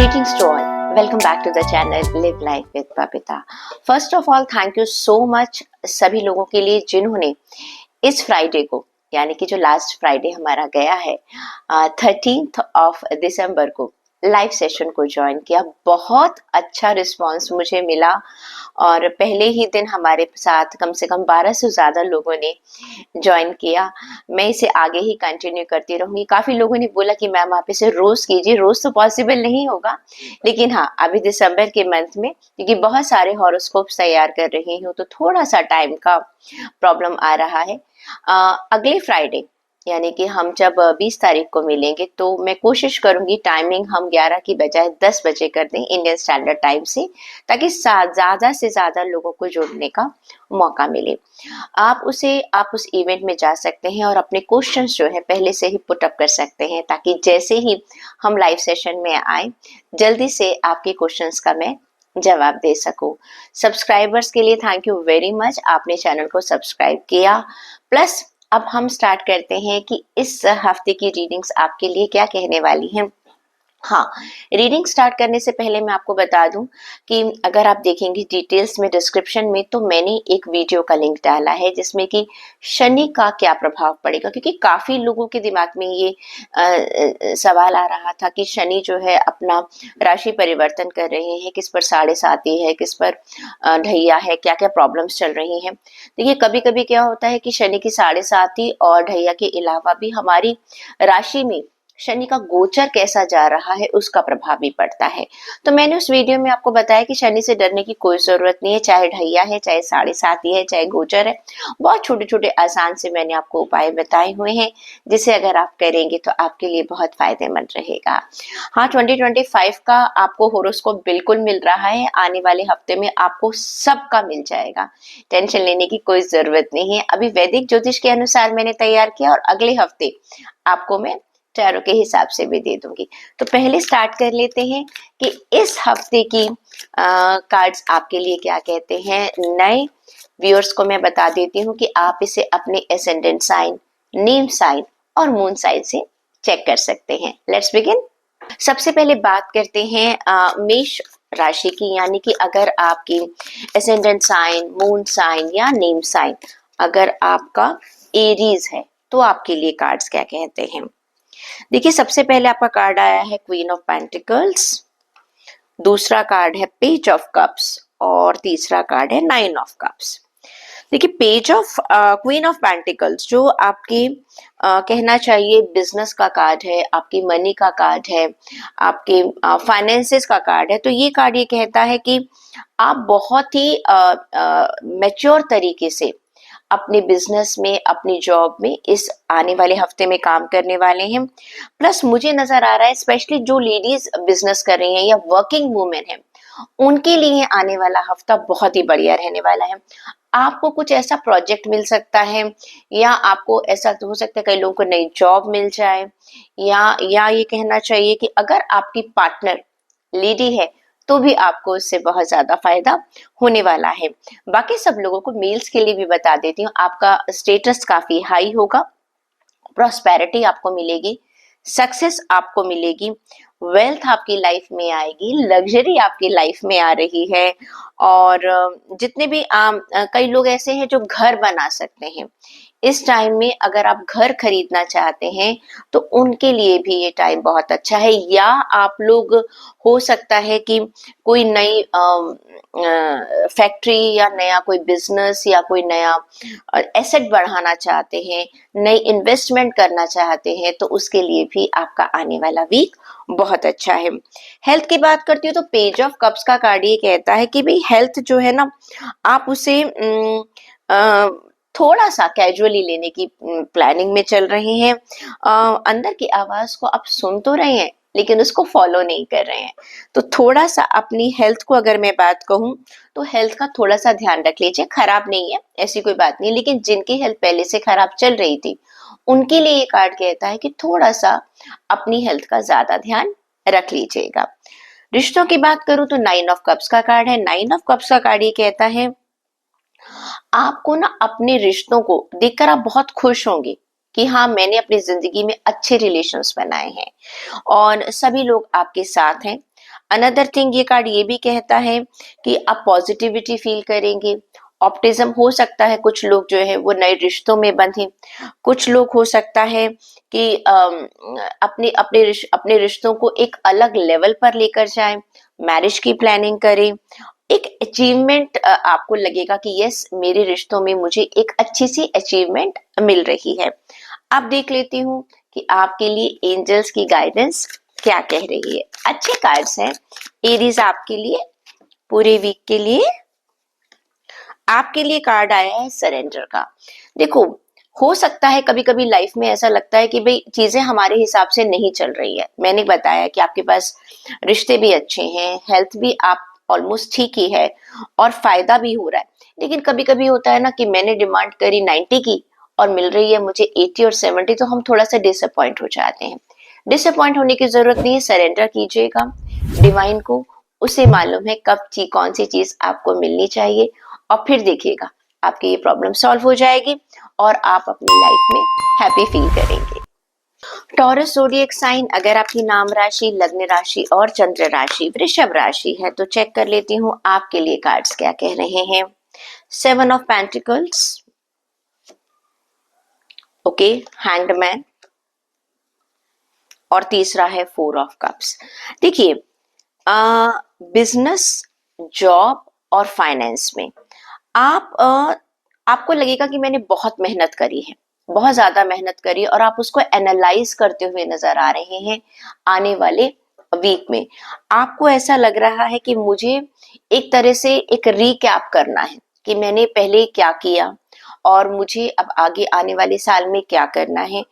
Greetings to all. Welcome back to the channel Live Life with Babita. First of all, thank you so much सभी लोगों के लिए जिन्होंने इस Friday को, यानी कि जो लास्ट फ्राइडे हमारा गया है 13th ऑफ दिसंबर को लाइव सेशन को ज्वाइन किया। बहुत अच्छा रिस्पांस मुझे मिला और पहले ही दिन हमारे साथ कम से कम 12 से ज़्यादा लोगों ने ज्वाइन किया। मैं इसे आगे ही कंटिन्यू करती रहूँगी। काफ़ी लोगों ने बोला कि मैम आप इसे रोज़ कीजिए। रोज़ तो पॉसिबल नहीं होगा, लेकिन हाँ, अभी दिसंबर के मंथ में क्योंकि बहुत सारे हॉरोस्कोप्स तैयार कर रही हूँ तो थोड़ा सा टाइम का प्रॉब्लम आ रहा है। अगले फ्राइडे यानी कि हम जब 20 तारीख को मिलेंगे तो मैं कोशिश करूंगी टाइमिंग हम 11 की बजाय 10 बजे कर दें इंडियन स्टैंडर्ड टाइम से, ताकि ज़्यादा से ज़्यादा लोगों को जुड़ने का मौका मिले। आप उस इवेंट में जा सकते हैं और अपने क्वेश्चंस जो है पहले से ही पुट अप कर सकते हैं, ताकि जैसे ही हम लाइव सेशन में आए जल्दी से आपके क्वेश्चंस का मैं जवाब दे सकूं। सब्सक्राइबर्स के लिए थैंक यू वेरी मच, आपने चैनल को सब्सक्राइब किया। प्लस अब हम स्टार्ट करते हैं कि इस हफ्ते की रीडिंग्स आपके लिए क्या कहने वाली हैं। हाँ, रीडिंग स्टार्ट करने से पहले मैं आपको बता दूं कि अगर आप देखेंगे डिटेल्स में डिस्क्रिप्शन में तो मैंने एक वीडियो का लिंक डाला है जिसमें कि शनि का क्या प्रभाव पड़ेगा, क्योंकि काफ़ी लोगों के दिमाग में ये सवाल आ रहा था कि शनि जो है अपना राशि परिवर्तन कर रहे हैं, किस पर साढ़े साती है, किस पर ढैया है, क्या क्या प्रॉब्लम्स चल रही हैं। देखिए कभी कभी क्या होता है कि शनि की साढ़े साती और ढैया के अलावा भी हमारी राशि में शनि का गोचर कैसा जा रहा है उसका प्रभाव भी पड़ता है। तो मैंने उस वीडियो में आपको बताया कि शनि से डरने की कोई जरूरत नहीं है, चाहे ढैया है, चाहे साढ़े साती है, चाहे गोचर है। बहुत छोटे छोटे आसान से मैंने आपको उपाय बताए हुए हैं जिसे अगर आप करेंगे तो आपके लिए बहुत फायदेमंद रहेगा। हाँ, 2025 का आपको होरोस्कोप बिल्कुल मिल रहा है। आने वाले हफ्ते में आपको सबका मिल जाएगा, टेंशन लेने की कोई जरूरत नहीं है। अभी वैदिक ज्योतिष के अनुसार मैंने तैयार किया और अगले हफ्ते आपको मैं टैरो के हिसाब से भी दे दूंगी। तो पहले स्टार्ट कर लेते हैं कि इस हफ्ते की कार्ड्स आपके लिए क्या कहते हैं। नए व्यूअर्स को मैं बता देती हूँ कि आप इसे अपने एसेंडेंट साइन, नेम साइन और मून साइन से चेक कर सकते हैं। Let's begin. सबसे पहले बात करते हैं मेष राशि की, यानी कि अगर आपकी एसेंडेंट साइन, मून साइन या नेम साइन अगर आपका एरीज है तो आपके लिए कार्ड्स क्या कहते हैं। देखिए सबसे पहले आपका कार्ड आया है क्वीन ऑफ पेंटिकल्स, दूसरा कार्ड है पेज ऑफ कप्स और तीसरा कार्ड है नाइन ऑफ कप्स। देखिए page of queen of pentacles जो आपके कहना चाहिए बिजनेस का कार्ड है, आपकी मनी का कार्ड है, आपके फाइनेंसेस का कार्ड है। तो ये कार्ड ये कहता है कि आप बहुत ही मैच्योर तरीके से अपने बिजनेस में, अपनी जॉब में इस आने वाले हफ्ते में काम करने वाले हैं। प्लस मुझे नजर आ रहा है स्पेशली जो लेडीज बिजनेस कर रही हैं या वर्किंग वुमेन है उनके लिए आने वाला हफ्ता बहुत ही बढ़िया रहने वाला है। आपको कुछ ऐसा प्रोजेक्ट मिल सकता है या आपको ऐसा तो हो सकता है कई लोगों को नई जॉब मिल जाए, या ये कहना चाहिए कि अगर आपकी पार्टनर लेडी है तो भी आपको उससे बहुत ज्यादा फायदा होने वाला है। बाकी सब लोगों को मेल्स के लिए भी बता देती हूँ, आपका स्टेटस काफी हाई होगा, प्रॉस्पेरिटी आपको मिलेगी, सक्सेस आपको मिलेगी, वेल्थ आपकी लाइफ में आएगी, लग्जरी आपकी लाइफ में आ रही है। और जितने भी कई लोग ऐसे हैं जो घर बना सकते हैं, इस टाइम में अगर आप घर खरीदना चाहते हैं तो उनके लिए भी ये टाइम बहुत अच्छा है। या आप लोग हो सकता है कि कोई नई फैक्ट्री या नया कोई बिजनेस या कोई नया एसेट बढ़ाना चाहते हैं, नई इन्वेस्टमेंट करना चाहते हैं, तो उसके लिए भी आपका आने वाला वीक बहुत अच्छा है। हेल्थ की बात करती हूँ तो पेज ऑफ कप्स का कार्ड ये कहता है कि भाई हेल्थ जो है ना आप उसे थोड़ा सा कैजुअली लेने की प्लानिंग में चल रहे हैं। अंदर की आवाज को आप सुन तो रहे हैं लेकिन उसको फॉलो नहीं कर रहे हैं। तो थोड़ा सा अपनी हेल्थ को अगर मैं बात कहूँ तो हेल्थ का थोड़ा सा ध्यान रख लीजिए। खराब नहीं है, ऐसी कोई बात नहीं, लेकिन जिनकी हेल्थ पहले से खराब चल रही थी उनके लिए ये कार्ड कहता है कि थोड़ा सा अपनी हेल्थ का ज्यादा ध्यान रख लीजिएगा। रिश्तों की बात करूं तो नाइन ऑफ कप्स का कार्ड है। नाइन ऑफ कप्स का कार्ड ये कहता है आपको ना अपने रिश्तों को देखकर आप बहुत खुश होंगे कि हाँ मैंने अपनी जिंदगी में अच्छे रिलेशंस बनाए हैं और सभी लोग आपके साथ हैं। अनदर थिंग ये कार्ड ये भी कहता है कि आप पॉजिटिविटी फील करेंगे, ऑप्टिज्म हो सकता है, कुछ लोग जो है वो नए रिश्तों में बंधे, कुछ लोग हो सकता है कि अपने रिश्तों को एक अलग लेवल पर लेकर जाएं, मैरिज की प्लानिंग करें, एक अचीवमेंट आपको लगेगा कि यस मेरे रिश्तों में मुझे एक अच्छी सी अचीवमेंट मिल रही है। अब देख लेती हूँ कि आपके लिए एंजल्स की गाइडेंस क्या कह रही है। अच्छे कार्ड्स हैं एरीज आपके लिए पूरे वीक के लिए। आपके लिए कार्ड आया है सरेंडर का। देखो, हो सकता है कभी कभी लाइफ में ऐसा लगता है कि भाई चीजें हमारे हिसाब से नहीं चल रही है। मैंने बताया कि आपके पास रिश्ते भी अच्छे हैं, हेल्थ भी आप ऑलमोस्ट ठीक ही है और फायदा भी हो रहा है, लेकिन कभी कभी होता है ना कि मैंने डिमांड करी 90 की और मिल रही है मुझे 80 और 70, तो हम थोड़ा सा डिसअपॉइंट हो जाते हैं। डिसअपॉइंट होने की जरूरत नहीं है, सरेंडर कीजिएगा डिवाइन को, उसे मालूम है कब कौन सी चीज आपको मिलनी चाहिए, और फिर देखिएगा आपकी ये प्रॉब्लम सॉल्व हो जाएगी और आप अपनी लाइफ में हैप्पी फील करेंगे। टॉरस ज़ोडिएक साइन, अगर आपकी नाम राशि, लग्न राशि और चंद्र राशि वृषभ राशि है तो चेक कर लेती हूँ आपके लिए कार्ड्स क्या कह रहे हैं। 7 ऑफ पेंटिकल्स, ओके, हैंगमैन, और तीसरा है 4 ऑफ कप्स। देखिए, बिजनेस, जॉब और फाइनेंस में आपको लगेगा कि मैंने बहुत मेहनत करी है, बहुत ज्यादा मेहनत करी, और आप उसको एनालाइज करते हुए नजर आ रहे हैं। आने वाले वीक में आपको ऐसा लग रहा है कि मुझे एक तरह से एक रिकैप करना है कि मैंने पहले क्या किया और मुझे अब आगे आने वाले साल में क्या करना है।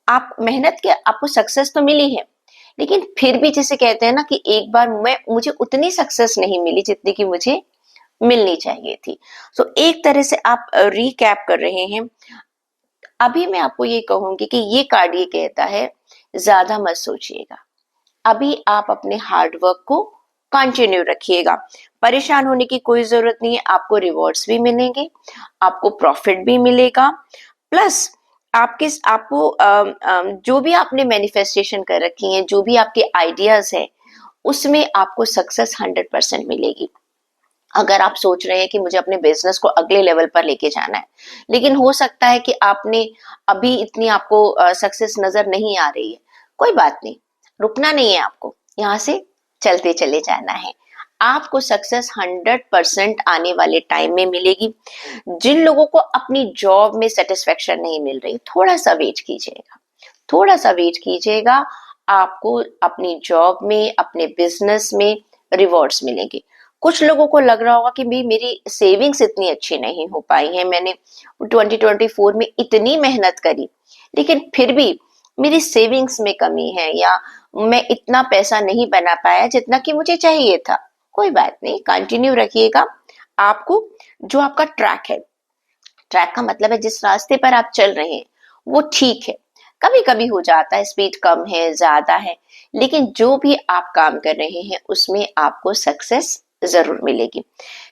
आप मेहनत के, आपको सक्सेस तो मिली है, लेकिन फिर भी जैसे कहते हैं ना कि एक बार मुझे उतनी सक्सेस नहीं मिली जितनी कि मुझे मिलनी चाहिए थी। तो एक तरह से आप रिकैप कर रहे हैं। अभी मैं आपको ये कहूंगी कि ये कार्ड ये कहता है ज्यादा मत सोचिएगा, अभी आप अपने हार्ड वर्क को कंटिन्यू रखिएगा। परेशान होने की कोई जरूरत नहीं है, आपको रिवॉर्ड्स भी मिलेंगे, आपको प्रॉफिट भी मिलेगा, प्लस आपको जो भी आपने मैनिफेस्टेशन कर रखी है, जो भी आपके आइडियाज है, उसमें आपको सक्सेस 100% मिलेगी। अगर आप सोच रहे हैं कि मुझे अपने बिजनेस को अगले लेवल पर लेके जाना है, लेकिन हो सकता है कि आपने अभी इतनी आपको सक्सेस नजर नहीं आ रही है, कोई बात नहीं, रुकना नहीं है, आपको यहाँ से चलते चले जाना है। आपको सक्सेस 100% आने वाले टाइम में मिलेगी। जिन लोगों को अपनी जॉब में सेटिस्फेक्शन नहीं मिल रही, थोड़ा सा वेट कीजिएगा, थोड़ा सा वेट कीजिएगा, आपको अपनी जॉब में, अपने बिजनेस में रिवॉर्ड्स मिलेंगे। कुछ लोगों को लग रहा होगा कि भाई मेरी सेविंग्स इतनी अच्छी नहीं हो पाई है, मैंने 2024 में इतनी मेहनत करी लेकिन फिर भी मेरी सेविंग्स में कमी है, या मैं इतना पैसा नहीं बना पाया जितना कि मुझे चाहिए था। कोई बात नहीं, कंटिन्यू रखिएगा। आपको जो आपका ट्रैक है, ट्रैक का मतलब है जिस रास्ते पर आप चल रहे हैं वो ठीक है। कभी कभी हो जाता है स्पीड कम है, ज्यादा है, लेकिन जो भी आप काम कर रहे हैं उसमें आपको सक्सेस जरूर मिलेगी।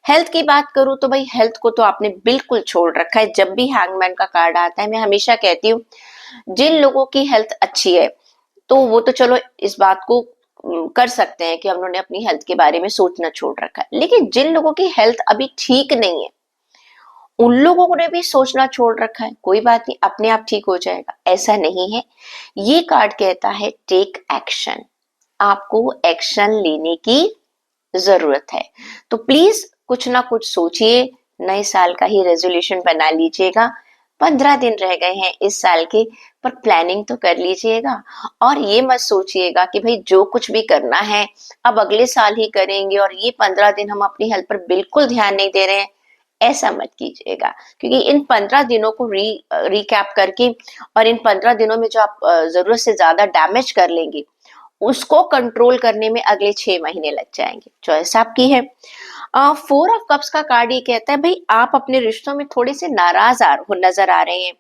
हेल्थ की बात करूं तो भाई हेल्थ को तो आपने बिल्कुल छोड़ रखा है। जब भी हैंगमैन का कार्ड आता है मैं हमेशा कहती हूँ जिन लोगों की हेल्थ अच्छी है तो वो तो चलो इस बात को कर सकते हैं कि हम लोगों ने अपनी हेल्थ के बारे में सोचना छोड़ रखा है, लेकिन जिन लोगों की हेल्थ अभी ठीक नहीं है उन लोगों ने भी सोचना छोड़ रखा है, कोई बात नहीं, अपने आप ठीक हो जाएगा, ऐसा नहीं है। ये कार्ड कहता है टेक एक्शन, आपको एक्शन लेने की जरूरत है। तो प्लीज कुछ ना कुछ सोचिए, नए साल का ही रेजोल्यूशन बना लीजिएगा। 15 दिन रह गए हैं इस साल के, पर प्लानिंग तो कर लीजिएगा। और ये मत सोचिएगा कि भाई जो कुछ भी करना है अब अगले साल ही करेंगे और ये 15 दिन हम अपनी हेल्थ पर बिल्कुल ध्यान नहीं दे रहे हैं, ऐसा मत कीजिएगा। क्योंकि इन 15 दिनों को रिकैप करके और इन 15 दिनों में जो आप जरूरत से ज्यादा डैमेज कर लेंगे उसको कंट्रोल करने में अगले 6 महीने लग जाएंगे। चॉइस आपकी है। 4 ऑफ कप्स का कार्ड ये कहता है भाई आप अपने रिश्तों में थोड़े से नाराज नजर आ रहे हैं।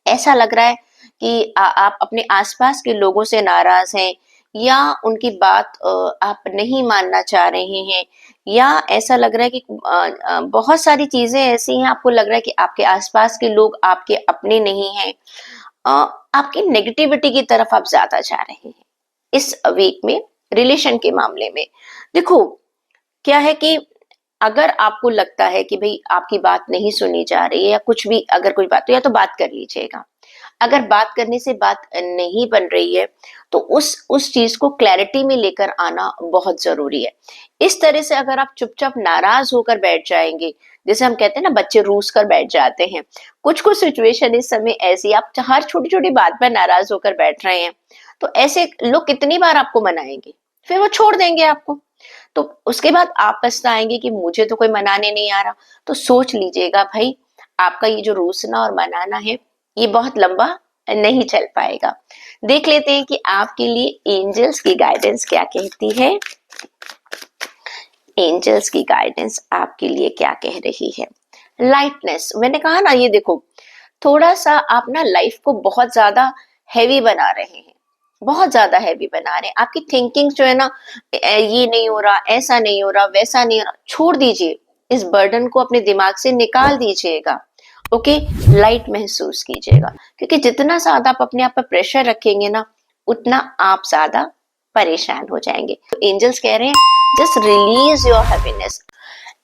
ऐसा लग रहा है कि आप अपने आसपास के लोगों से नाराज हैं, या उनकी बात आप नहीं मानना चाह रहे हैं, या ऐसा लग रहा है कि बहुत सारी चीजें ऐसी हैं, आपको लग रहा है कि आपके आसपास के लोग आपके अपने नहीं हैं। आपकी नेगेटिविटी की तरफ आप ज्यादा जा रहे हैं इस वीक में। रिलेशन के मामले में देखो क्या है कि अगर आपको लगता है कि भाई आपकी बात नहीं सुनी जा रही है या कुछ भी, अगर कोई बात, तो या तो बात कर लीजिएगा। अगर बात करने से बात नहीं बन रही है तो उस चीज को क्लैरिटी में लेकर आना बहुत जरूरी है। इस तरह से अगर आप चुपचाप नाराज होकर बैठ जाएंगे, जैसे हम कहते हैं ना बच्चे रूस कर बैठ जाते हैं, कुछ कुछ सिचुएशन इस समय ऐसी, आप हर छोटी छोटी बात पर नाराज होकर बैठ रहे हैं, तो ऐसे लोग कितनी बार आपको मनाएंगे, फिर वो छोड़ देंगे आपको। तो उसके बाद आप पछताएंगे कि मुझे तो कोई मनाने नहीं आ रहा। तो सोच लीजिएगा भाई, आपका ये जो रूसना और मनाना है ये बहुत लंबा नहीं चल पाएगा। देख लेते हैं कि आपके लिए एंजल्स की गाइडेंस क्या कहती है। एंजल्स की गाइडेंस आपके लिए क्या कह रही है। लाइटनेस, मैंने कहा ना, ये देखो थोड़ा सा आप ना लाइफ को बहुत ज्यादा हैवी बना रहे हैं, बहुत ज्यादा हैवी बना रहे हैं। आपकी थिंकिंग जो है ना, ये नहीं हो रहा, ऐसा नहीं हो रहा, वैसा नहीं हो रहा, छोड़ दीजिए। इस बर्डन को अपने दिमाग से निकाल दीजिएगा। ओके, लाइट महसूस कीजिएगा, क्योंकि जितना ज्यादा आप अपने आप पर प्रेशर रखेंगे ना, उतना आप ज्यादा परेशान हो जाएंगे। तो एंजल्स कह रहे हैं just release your happiness.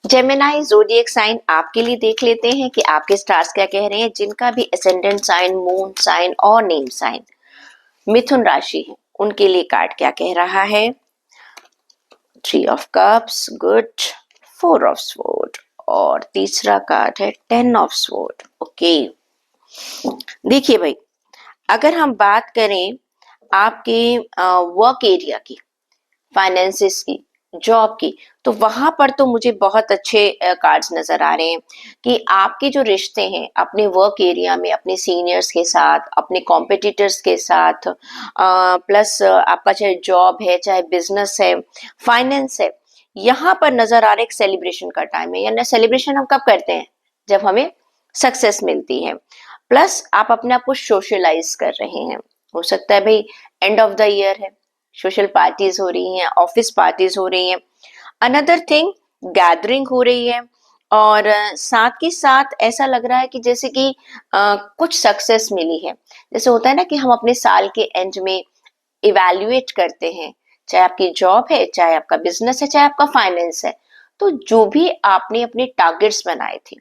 Gemini zodiac sign आपके लिए देख लेते हैं कि आपके स्टार्स क्या कह रहे हैं, जिनका भी एसेंडेंट साइन, मून साइन और नेम साइन मिथुन राशि है, उनके लिए कार्ड क्या कह रहा है। 3 of cups, good. 4 of sword और तीसरा कार्ड है 10 ऑफ स्वॉर्ड। ओके, देखिए भाई, अगर हम बात करें आपके वर्क एरिया की, फाइनेंसिस की, जॉब की, तो वहां पर तो मुझे बहुत अच्छे कार्ड्स नजर आ रहे हैं कि आपके जो रिश्ते हैं अपने वर्क एरिया में, अपने सीनियर्स के साथ, अपने कॉम्पिटिटर्स के साथ, प्लस आपका चाहे जॉब है, चाहे बिजनेस है, फाइनेंस है, यहाँ पर नजर आ रहा है एक सेलिब्रेशन का टाइम है। यानी सेलिब्रेशन हम कब करते हैं, जब हमें सक्सेस मिलती है। प्लस आप अपने आप को सोशलाइज कर रहे हैं। हो सकता है भाई एंड ऑफ द ईयर है, सोशल पार्टीज हो रही हैं, ऑफिस पार्टीज हो रही हैं, अनदर थिंग गैदरिंग हो रही है। और साथ के साथ ऐसा लग रहा है कि जैसे कि कुछ सक्सेस मिली है। जैसे होता है ना कि हम अपने साल के एंड में इवैल्यूएट करते हैं, चाहे आपकी जॉब है, चाहे आपका बिजनेस है, चाहे आपका फाइनेंस है, तो जो भी आपने अपने टारगेट्स बनाए थे,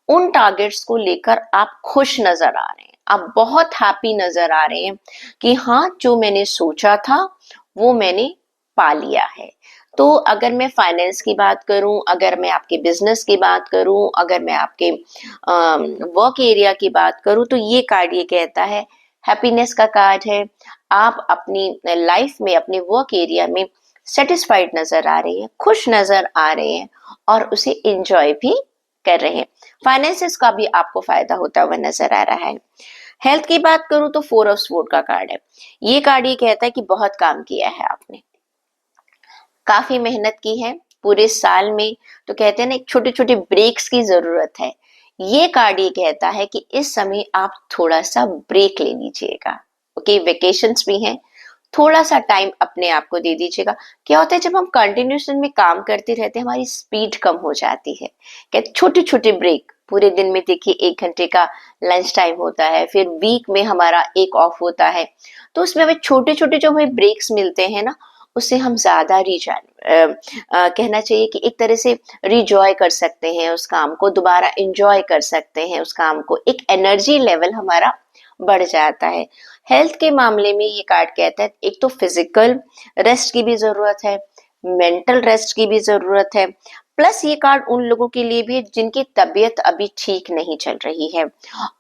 उन टारगेट्स को लेकर आप खुश नजर आ रहे हैं, आप बहुत हैप्पी नजर आ रहे हैं कि हाँ, जो मैंने सोचा था वो मैंने पा लिया है। तो अगर मैं फाइनेंस की बात करूं, अगर मैं आपके बिजनेस की बात करूं, अगर मैं आपके वर्क एरिया की बात करूं, तो ये कार्ड ये कहता है, हैप्पीनेस का कार्ड है। आप अपनी लाइफ में, अपने वर्क एरिया में सेटिस्फाइड नजर आ रहे हैं, खुश नजर आ रहे हैं और उसे एंजॉय भी कर रहे हैं। फाइनेंसेस का भी आपको फायदा होता हुआ नजर आ रहा है। हेल्थ की बात करूं तो 4 ऑफ स्वॉर्ड का कार्ड है। ये कार्ड ये कहता है कि बहुत काम किया है आपने, काफी मेहनत की है पूरे साल में, तो कहते हैं ना एक छोटे छोटे ब्रेक्स की जरूरत है। ये कार्ड ये कहता है कि इस समय आप थोड़ा सा ब्रेक ले लीजिएगा। ओके, वेकेशंस भी हैं, थोड़ा सा टाइम अपने आप को दे दीजिएगा। क्या होता है जब हम कंटिन्यूशन में काम करते रहते हैं, हमारी स्पीड कम हो जाती है। कहते छोटे छोटे ब्रेक, पूरे दिन में देखिए 1 घंटे का लंच टाइम होता है, फिर वीक में हमारा एक ऑफ होता है, तो उसमें हमें छोटे छोटे जो हमें ब्रेक्स मिलते हैं ना, उससे हम ज्यादा कहना चाहिए कि एक तरह से रिजॉय कर सकते हैं उस काम को, दोबारा इंजॉय कर सकते हैं उस काम को, एक एनर्जी लेवल हमारा बढ़ जाता है। हेल्थ के मामले में ये कार्ड कहता है एक तो फिजिकल रेस्ट की भी जरूरत है, मेंटल रेस्ट की भी जरूरत है। प्लस ये कार्ड उन लोगों के लिए भी है जिनकी तबीयत अभी ठीक नहीं चल रही है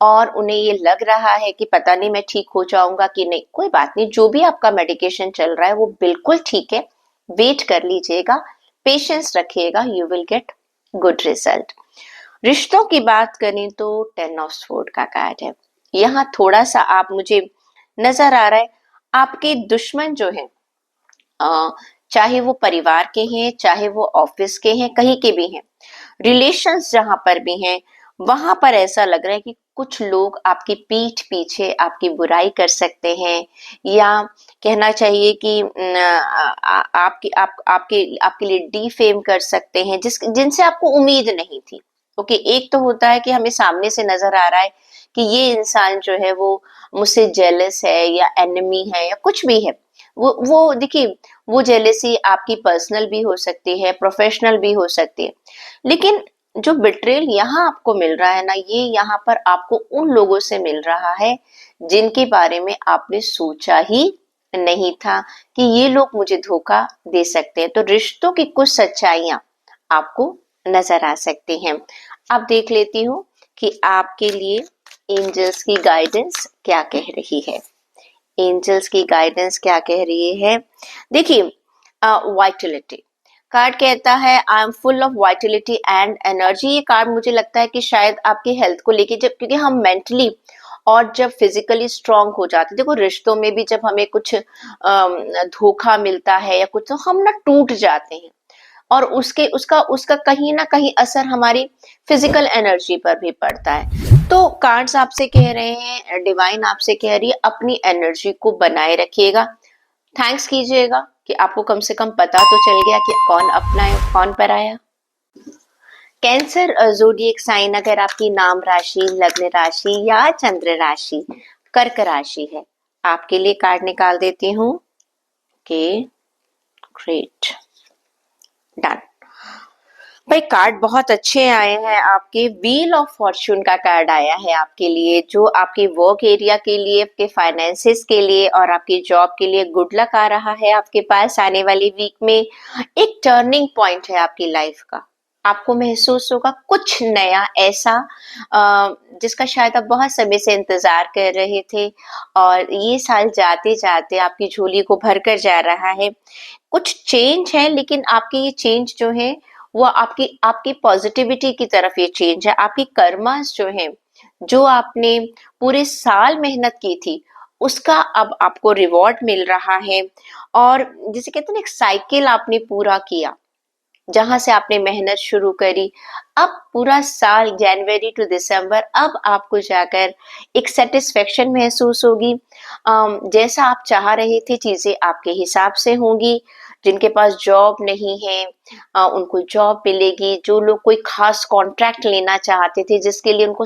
और उन्हें ये लग रहा है कि पता नहीं मैं ठीक हो जाऊंगा कि नहीं। कोई बात नहीं, जो भी आपका मेडिकेशन चल रहा है वो बिल्कुल ठीक है, वेट कर लीजिएगा, पेशेंस रखिएगा, you will get good result. रिश्तों की बात करें तो 10 ऑफ स्वॉर्ड का कार्ड है। यहाँ थोड़ा सा आप मुझे नजर आ रहा है, आपके दुश्मन जो है, चाहे वो परिवार के हैं, चाहे वो ऑफिस के हैं, कहीं के भी हैं, रिलेशंस जहां पर भी हैं, वहां पर ऐसा लग रहा है कि कुछ लोग आपकी पीठ पीछे आपकी बुराई कर सकते हैं, या कहना चाहिए कि आपके लिए डिफेम कर सकते हैं, जिनसे आपको उम्मीद नहीं थी। ओके, एक तो होता है कि हमें सामने से नजर आ रहा है कि ये इंसान जो है वो मुझसे जेलस है या एनिमी है या कुछ भी है। वो देखिए, वो जेलेसी आपकी पर्सनल भी हो सकती है, प्रोफेशनल भी हो सकती है। लेकिन जो बिट्रेयल यहाँ आपको मिल रहा है ना, ये यहाँ पर आपको उन लोगों से मिल रहा है जिनके बारे में आपने सोचा ही नहीं था कि ये लोग मुझे धोखा दे सकते हैं। तो रिश्तों की कुछ सच्चाइयां आपको नजर आ सकती हैं। अब देख लेती हूँ कि आपके लिए एंजल्स की गाइडेंस क्या कह रही है। एंजल्स की गाइडेंस क्या कह रही है, देखिए वाइटलिटी कार्ड कहता है I M full of Vitality and energy. ये कार्ड मुझे लगता है कि शायद आपकी हेल्थ को लेके, जब क्योंकि हम मेंटली और जब फिजिकली स्ट्रांग हो जाते, देखो रिश्तों में भी जब हमें कुछ धोखा मिलता है या कुछ, तो हम ना टूट जाते हैं और उसके उसका उसका कहीं ना कहीं असर हमारी फिजिकल एनर्जी पर भी पड़ता है। तो कार्ड्स आपसे कह रहे हैं, डिवाइन आपसे कह रही है अपनी एनर्जी को बनाए रखिएगा। थैंक्स कीजिएगा कि आपको कम से कम पता तो चल गया कि कौन अपना है कौन पराया। कैंसर ज़ोडिएक साइन अगर आपकी नाम राशि, लग्न राशि या चंद्र राशि कर्क राशि है, आपके लिए कार्ड निकाल देती हूँ। Okay, great, done. भाई कार्ड बहुत अच्छे आए हैं आपके। व्हील ऑफ फॉर्च्यून का कार्ड आया है आपके लिए, जो आपके वर्क एरिया के लिए, आपके फाइनेंसेस के लिए और आपकी जॉब के लिए गुड लक आ रहा है आपके पास। आने वाली वीक में एक टर्निंग पॉइंट है आपकी लाइफ का। आपको महसूस होगा कुछ नया ऐसा जिसका शायद आप बहुत समय से इंतजार कर रहे थे, और ये साल जाते जाते आपकी झोली को भरकर जा रहा है। कुछ चेंज है, लेकिन आपकी ये चेंज जो है वो आपकी आपकी पॉजिटिविटी की तरफ ये चेंज है। आपकी कर्मास जो है, जो आपने पूरे साल मेहनत की थी, उसका अब आपको रिवॉर्ड मिल रहा है। और जिसे कहते हैं ना, एक साइकिल आपने पूरा किया, जहां से आपने मेहनत शुरू करी। अब पूरा साल जनवरी टू दिसंबर, अब आपको जाकर एक सेटिस्फेक्शन महसूस होगी। जैसा आप चाह रहे थे चीजें आपके हिसाब से होंगी। जिनके पास जॉब नहीं है उनको जॉब मिलेगी। जो लोग कोई खास कॉन्ट्रैक्ट लेना चाहते थे, जिसके लिए उनको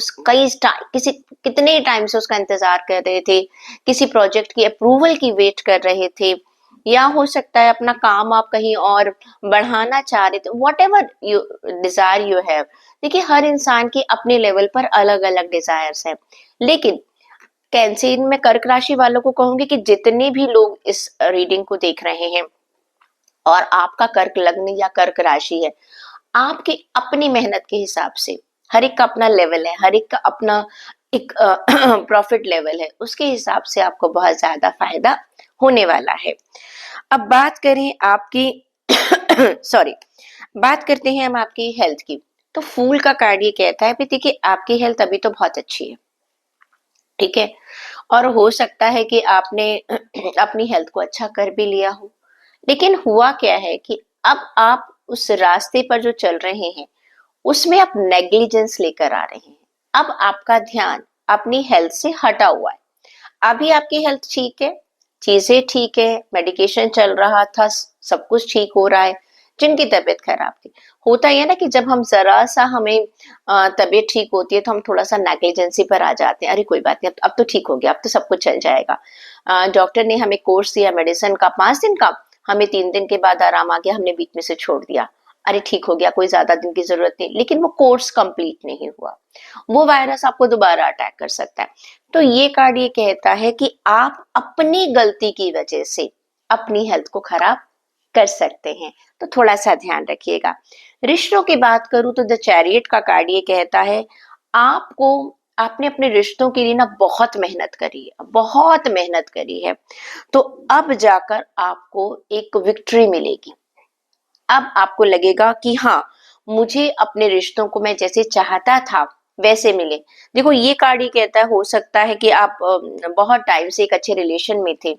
किसी कितने टाइम से उसका इंतजार कर रहे थे, किसी प्रोजेक्ट की अप्रूवल की वेट कर रहे थे, या हो सकता है अपना काम आप कहीं और बढ़ाना चाह रहे थे, what ever you desire you have. देखिए हर इंसान के अपने लेवल पर अलग अलग डिजायर्स हैं। लेकिन कैंसर में कर्क राशि वालों को कहूंगी कि जितने भी लोग इस रीडिंग को देख रहे हैं और आपका कर्क लग्न या कर्क राशि है, आपके अपनी मेहनत के हिसाब से, हर एक का अपना लेवल है, हर एक का अपना एक प्रॉफिट लेवल है, उसके हिसाब से आपको बहुत ज्यादा फायदा होने वाला है। अब बात करें आपकी सॉरी, बात करते हैं हम आपकी हेल्थ की। तो फूल का कार्ड ये कहता है, देखिए आपकी हेल्थ अभी तो बहुत अच्छी है, ठीक है, और हो सकता है कि आपने अपनी हेल्थ को अच्छा कर भी लिया हो। लेकिन हुआ क्या है कि अब आप उस रास्ते पर जो चल रहे हैं उसमें आप नेग्लिजेंस लेकर आ रहे हैं। अब आपका ध्यान अपनी हेल्थ से हटा हुआ है। अभी आपकी हेल्थ ठीक है, चीजें ठीक है, मेडिकेशन चल रहा था, सब कुछ ठीक हो रहा है। जिनकी तबीयत खराब थी, होता ही है ना कि जब हम जरा सा हमें तबीयत ठीक होती है तो हम थोड़ा सा नेग्लिजेंसी पर आ जाते हैं, अरे कोई बात नहीं, अब तो ठीक हो गया, अब तो सब कुछ चल जाएगा। डॉक्टर ने हमें कोर्स दिया मेडिसिन का 5 दिन का, हमें 3 दिन के बाद आराम आ गया, हमने बीच में से छोड़ दिया, अरे ठीक हो गया, कोई ज्यादा दिन की जरूरत नहीं। लेकिन वो कोर्स कंप्लीट नहीं हुआ, वो वायरस आपको दोबारा अटैक कर सकता है। तो ये कार्ड ये कहता है कि आप अपनी गलती की वजह से अपनी हेल्थ को खराब कर सकते हैं, तो थोड़ा सा ध्यान रखिएगा। रिश्तों की बात करूं तो द चैरियट का कार्ड ये कहता है आपको, आपने अपने रिश्तों के लिए ना बहुत मेहनत करी है, बहुत मेहनत करी है, तो अब जाकर आपको एक विक्ट्री मिलेगी। अब आपको लगेगा कि हाँ, मुझे अपने रिश्तों को मैं जैसे चाहता था वैसे मिले। देखो ये कार्ड ही कहता है, हो सकता है कि आप बहुत टाइम से एक अच्छे रिलेशन में थे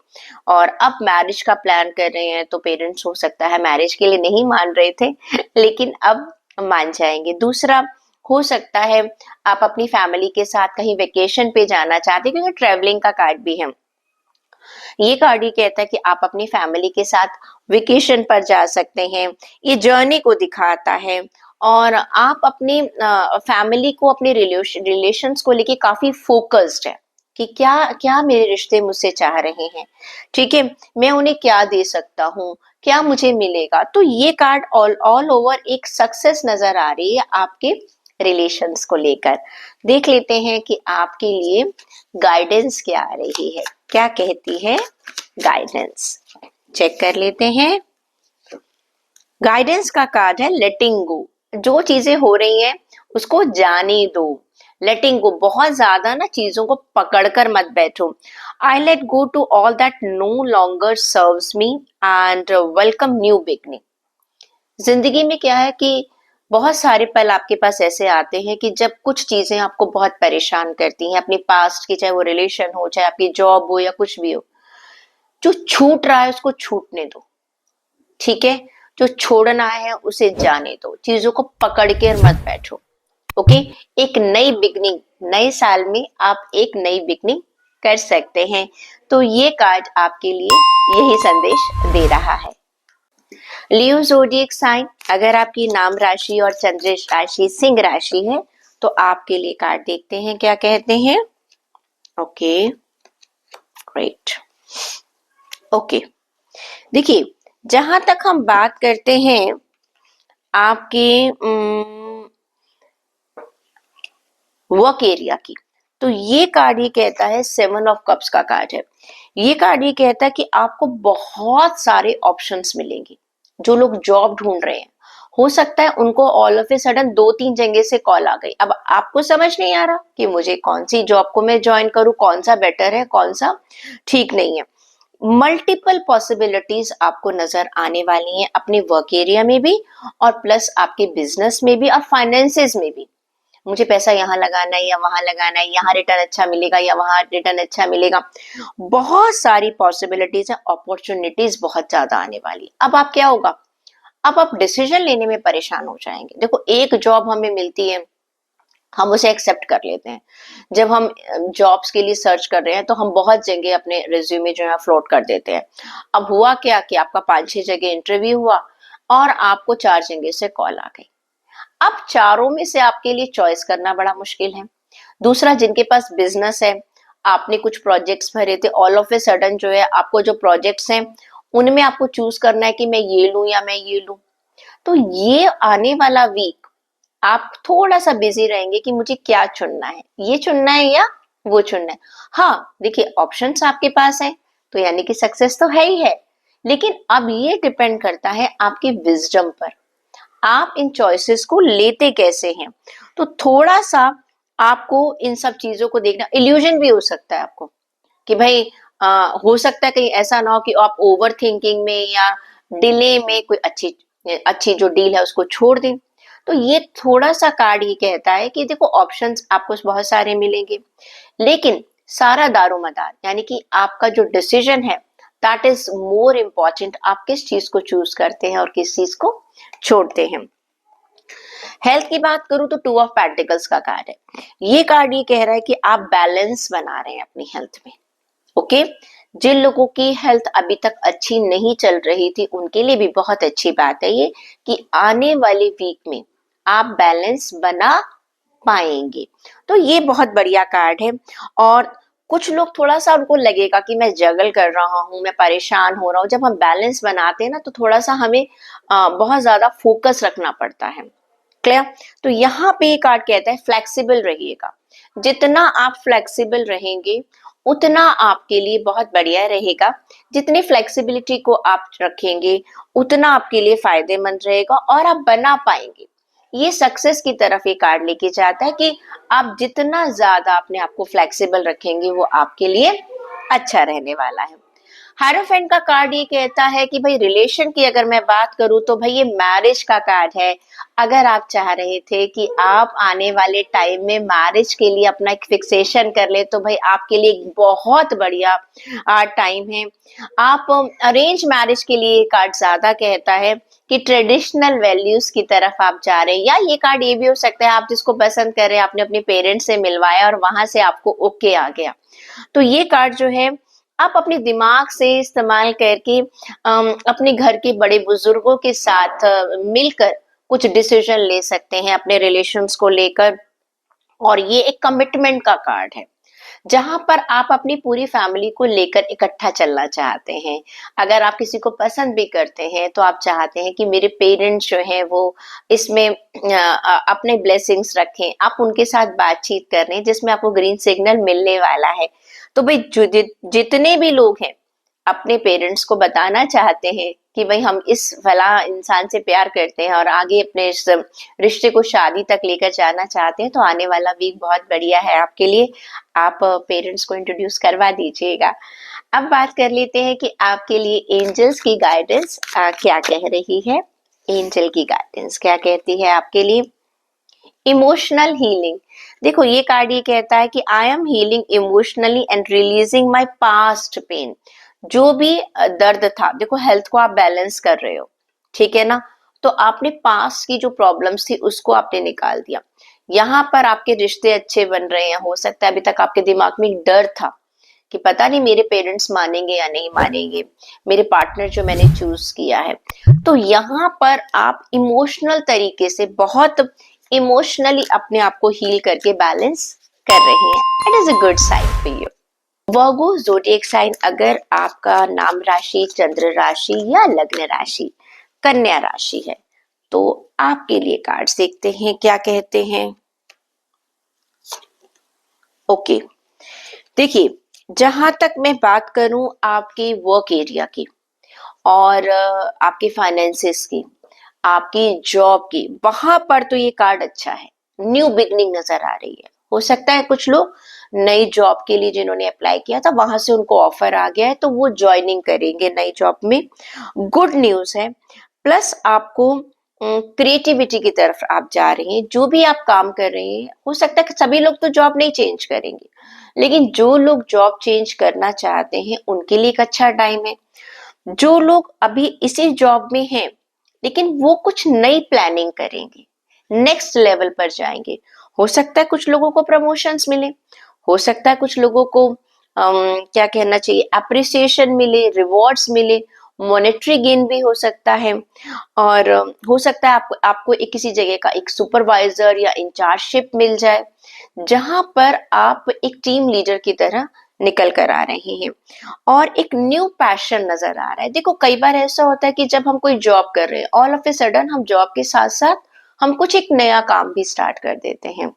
और अब मैरिज का प्लान कर रहे हैं, तो पेरेंट्स हो सकता है मैरिज के लिए नहीं मान रहे थे, लेकिन अब मान जाएंगे। दूसरा, हो सकता है आप अपनी फैमिली के साथ कहीं वेकेशन पे जाना चाहते हैं, क्योंकि ट्रेवलिंग का कार्ड भी है। ये कार्ड ही कहता है कि आप अपनी फैमिली के साथ वेकेशन पर जा सकते हैं, ये जर्नी को दिखाता है। और आप अपनी फैमिली को, अपने रिलेशंस को लेके काफी फोकस्ड है कि क्या क्या मेरे रिश्ते मुझसे चाह रहे हैं, ठीक है, मैं उन्हें क्या दे सकता हूँ, क्या मुझे मिलेगा। तो ये कार्ड ऑल ओवर एक सक्सेस नजर आ रही है आपके रिलेशंस को लेकर। देख लेते हैं कि आपके लिए गाइडेंस क्या आ रही है, क्या कहती है गाइडेंस, चेक कर लेते हैं। गाइडेंस का कार्ड है लेटिंग गो। जो चीजें हो रही हैं उसको जाने दो, लेटिंग गो। बहुत ज्यादा ना चीजों को पकड़कर मत बैठो। I let go to all that no longer serves me and welcome new beginning. जिंदगी में क्या है कि बहुत सारे पल आपके पास ऐसे आते हैं कि जब कुछ चीजें आपको बहुत परेशान करती हैं अपनी पास्ट की, चाहे वो रिलेशन हो, चाहे आपकी जॉब हो या कुछ भी हो। जो छूट रहा है उसको छूटने दो, ठीक है। जो छोड़ना है उसे जाने दो, चीजों को पकड़ के मत बैठो। ओके। एक नई बिगनिंग, नए साल में आप एक नई बिगनिंग कर सकते हैं। तो ये कार्ड आपके लिए यही संदेश दे रहा है। लियो ज़ोडिएक साइन, अगर आपकी नाम राशि और चंद्र राशि सिंह राशि है तो आपके लिए कार्ड देखते हैं क्या कहते हैं। Okay, great. ओके, देखिए जहां तक हम बात करते हैं आपके वर्क एरिया की, तो ये कार्ड ये कहता है, 7 ऑफ कप्स का कार्ड है। ये कार्ड ये कहता है कि आपको बहुत सारे ऑप्शंस मिलेंगे। जो लोग जॉब ढूंढ रहे हैं, हो सकता है उनको ऑल ऑफ ए सडन 2-3 जगह से कॉल आ गई। अब आपको समझ नहीं आ रहा कि मुझे कौन सी जॉब को मैं ज्वाइन करूं, कौन सा बेटर है, कौन सा ठीक नहीं है। मल्टीपल पॉसिबिलिटीज आपको नजर आने वाली हैं अपने वर्क एरिया में भी और प्लस आपके बिजनेस में भी और फाइनेंसेस में भी। मुझे पैसा यहाँ लगाना है या वहां लगाना है, यहाँ रिटर्न अच्छा मिलेगा या वहां रिटर्न अच्छा मिलेगा। बहुत सारी पॉसिबिलिटीज है, अपॉर्चुनिटीज बहुत ज्यादा आने वाली। अब आप क्या होगा, अब आप डिसीजन लेने में परेशान हो जाएंगे। देखो एक जॉब हमें मिलती है, हम उसे एक्सेप्ट कर लेते हैं। जब हम जॉब्स के लिए सर्च कर रहे हैं तो हम बहुत जगह अपने रिज्यूमे जो है फ्लोट कर देते हैं। अब हुआ क्या कि आपका 5-6 जगह इंटरव्यू हुआ और आपको 4 जगह से कॉल आ गई। अब चारों में से आपके लिए चॉइस करना बड़ा मुश्किल है। दूसरा, जिनके पास बिजनेस है, आपने कुछ प्रोजेक्ट्स भरे थे, ऑल ऑफ ए सडन जो है आपको जो प्रोजेक्ट्स हैं उनमें आपको चूज करना है कि मैं ये लूं या मैं ये लूं। तो ये आने वाला वीक आप थोड़ा सा बिजी रहेंगे कि मुझे क्या चुनना है, ये चुनना है या वो चुनना है। हाँ देखिए, ऑप्शंस आपके पास है तो यानी कि सक्सेस तो है ही है, लेकिन अब ये डिपेंड करता है आपकी विजडम पर, आप इन चॉइसेस को लेते कैसे हैं। तो थोड़ा सा आपको इन सब चीजों को देखना, इल्यूजन भी हो सकता है आपको कि भाई हो सकता है कहीं ऐसा ना हो कि आप ओवर थिंकिंग में या डिले में कोई अच्छी अच्छी जो डील है उसको छोड़ दें। तो ये थोड़ा सा कार्ड ये कहता है कि देखो ऑप्शंस आपको बहुत सारे मिलेंगे, लेकिन सारा दारोमदार यानी कि आपका जो डिसीजन है दैट इज मोर इम्पॉर्टेंट। आप किस चीज को चूज करते हैं और किस चीज को छोड़ते हैं। हेल्थ की बात करूं तो 2 ऑफ पेंटिकल्स का कार्ड है। ये कार्ड ये कह रहा है कि आप बैलेंस बना रहे हैं अपनी हेल्थ में। ओके। जिन लोगों की हेल्थ अभी तक अच्छी नहीं चल रही थी उनके लिए भी बहुत अच्छी बात है ये कि आने वाले वीक में आप बैलेंस बना पाएंगे। तो ये बहुत बढ़िया कार्ड है। और कुछ लोग थोड़ा सा उनको लगेगा कि मैं जगल कर रहा हूँ, मैं परेशान हो रहा हूँ। जब हम बैलेंस बनाते हैं ना तो थोड़ा सा हमें बहुत ज्यादा फोकस रखना पड़ता है। क्लियर। तो यहाँ पे कार्ड कहता है फ्लेक्सिबल रहिएगा। जितना आप फ्लेक्सिबल रहेंगे उतना आपके लिए बहुत बढ़िया रहेगा। जितनी फ्लेक्सिबिलिटी को आप रखेंगे उतना आपके लिए फायदेमंद रहेगा और आप बना पाएंगे। ये सक्सेस की तरफ ये कार्ड लेके जाता है कि आप जितना ज्यादा अपने आप को फ्लेक्सिबल रखेंगे वो आपके लिए अच्छा रहने वाला है। हायरोफेंट का कार्ड ये कहता है कि भाई रिलेशन की अगर मैं बात करूं तो भाई ये मैरिज का कार्ड है। अगर आप चाह रहे थे कि आप आने वाले टाइम में मैरिज के लिए अपना एक फिक्सेशन कर ले तो भाई आपके लिए एक बहुत बढ़िया टाइम है। आप अरेंज मैरिज के लिए कार्ड ज्यादा कहता है कि ट्रेडिशनल वैल्यूज की तरफ आप जा रहे हैं, या ये कार्ड ये भी हो सकता है आप जिसको पसंद कर रहे हैं आपने अपने पेरेंट्स से मिलवाया और वहां से आपको ओके आ गया। तो ये कार्ड जो है आप अपने दिमाग से इस्तेमाल करके अपने घर के बड़े बुजुर्गों के साथ मिलकर कुछ डिसीजन ले सकते हैं अपने रिलेशंस को लेकर। और ये एक कमिटमेंट का कार्ड है। जहां पर आप अपनी पूरी फैमिली को लेकर इकट्ठा चलना चाहते हैं। अगर आप किसी को पसंद भी करते हैं तो आप चाहते हैं कि मेरे पेरेंट्स जो हैं वो इसमें अपने ब्लेसिंग्स रखें, आप उनके साथ बातचीत कर रहे हैं जिसमें आपको ग्रीन सिग्नल मिलने वाला है। तो भाई जितने भी लोग हैं अपने पेरेंट्स को बताना चाहते हैं कि भाई हम इस फला इंसान से प्यार करते हैं और आगे अपने इस रिश्ते को शादी तक लेकर जाना चाहते हैं, तो आने वाला वीक बहुत बढ़िया है आपके लिए। आप पेरेंट्स को इंट्रोड्यूस करवा दीजिएगा। अब बात कर लेते हैं कि आपके लिए एंजल्स की गाइडेंस क्या कह रही है। एंजल की गाइडेंस क्या कहती है आपके लिए। Emotional healing. देखो ये कार्ड ये कहता है कि I am healing emotionally and releasing my past pain. जो भी दर्द था, देखो हेल्थ को आप बैलेंस कर रहे हो, ठीक है ना, तो आपने पास्ट की जो प्रॉब्लम्स थी उसको आपने निकाल दिया। यहाँ पर आपके रिश्ते अच्छे बन रहे हैं। हो सकता है अभी तक आपके दिमाग में एक डर था कि पता नहीं मेरे पेरेंट्स मानेंगे या नहीं मानेंगे, मेरे पार्टनर जो मैंने चूज किया है। तो यहाँ पर आप इमोशनल तरीके से बहुत इमोशनली अपने आप को हील करके बैलेंस कर रही हैं। It is a good sign for you. Virgo zodiac sign, अगर आपका नाम राशि, चंद्र राशि या लग्न राशि कन्या राशि है तो आपके लिए कार्ड्स देखते हैं क्या कहते हैं। ओके, देखिए जहां तक मैं बात करूं आपके वर्क एरिया की और आपके फाइनेंसेस की, आपकी जॉब की, वहां पर तो ये कार्ड अच्छा है। न्यू बिगनिंग नजर आ रही है। हो सकता है कुछ लोग नई जॉब के लिए जिन्होंने अप्लाई किया था वहां से उनको ऑफर आ गया है तो वो ज्वाइनिंग करेंगे नई जॉब में। गुड न्यूज है। प्लस आपको क्रिएटिविटी की तरफ आप जा रहे हैं। जो भी आप काम कर रहे हैं, हो सकता है कि सभी लोग तो जॉब नहीं चेंज करेंगे, लेकिन जो लोग जॉब चेंज करना चाहते हैं उनके लिए एक अच्छा टाइम है। जो लोग अभी इसी जॉब में हैं लेकिन वो कुछ नई प्लानिंग करेंगे, नेक्स्ट लेवल पर जाएंगे। हो सकता है कुछ लोगों को प्रमोशंस मिले, हो सकता है कुछ लोगों को क्या कहना चाहिए, अप्रिसिएशन मिले, रिवॉर्ड्स मिले, मॉनेटरी गेन भी हो सकता है। और हो सकता है आपको एक किसी जगह का एक सुपरवाइजर या इंचार्जशिप मिल जाए जहां पर आप एक टीम लीडर की तरह निकल कर आ रहे हैं और एक न्यू पैशन नजर आ रहा है। देखो कई बार ऐसा होता है कि जब हम कोई जॉब कर रहे हैं ऑल ऑफ ए सडन हम जॉब के साथ साथ हम कुछ एक नया काम भी स्टार्ट कर देते हैं।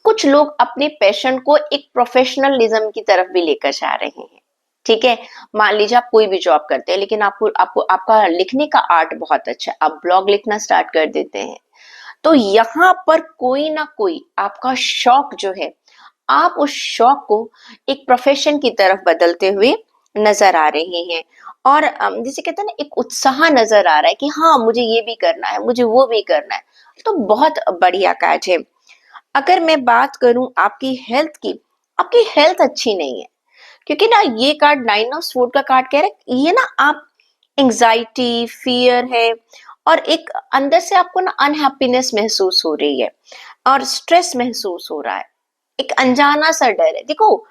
कुछ लोग अपने पैशन को एक प्रोफेशनलिज्म की तरफ भी लेकर जा रहे हैं। ठीक है, मान लीजिए आप कोई भी जॉब करते हैं लेकिन आपको आपको आपका लिखने का आर्ट बहुत अच्छा है, आप ब्लॉग लिखना स्टार्ट कर देते हैं। तो यहाँ पर कोई ना कोई आपका शौक जो है, आप उस शौक को एक प्रोफेशन की तरफ बदलते हुए नजर आ रहे हैं। और जिसे कहते हैं ना एक उत्साह नजर आ रहा है कि हाँ मुझे ये भी करना है, मुझे वो भी करना है। तो बहुत बढ़िया कार्ड है। अगर मैं बात करूं आपकी हेल्थ की, आपकी हेल्थ अच्छी नहीं है क्योंकि ना ये कार्ड 9 ऑफ स्वॉर्ड का कार्ड कह रहा है ये ना आप एंजाइटी, फियर है और एक अंदर से आपको ना अनहैप्पीनेस महसूस हो रही है और स्ट्रेस महसूस हो रहा है, एक अनजाना सा डर है। देखो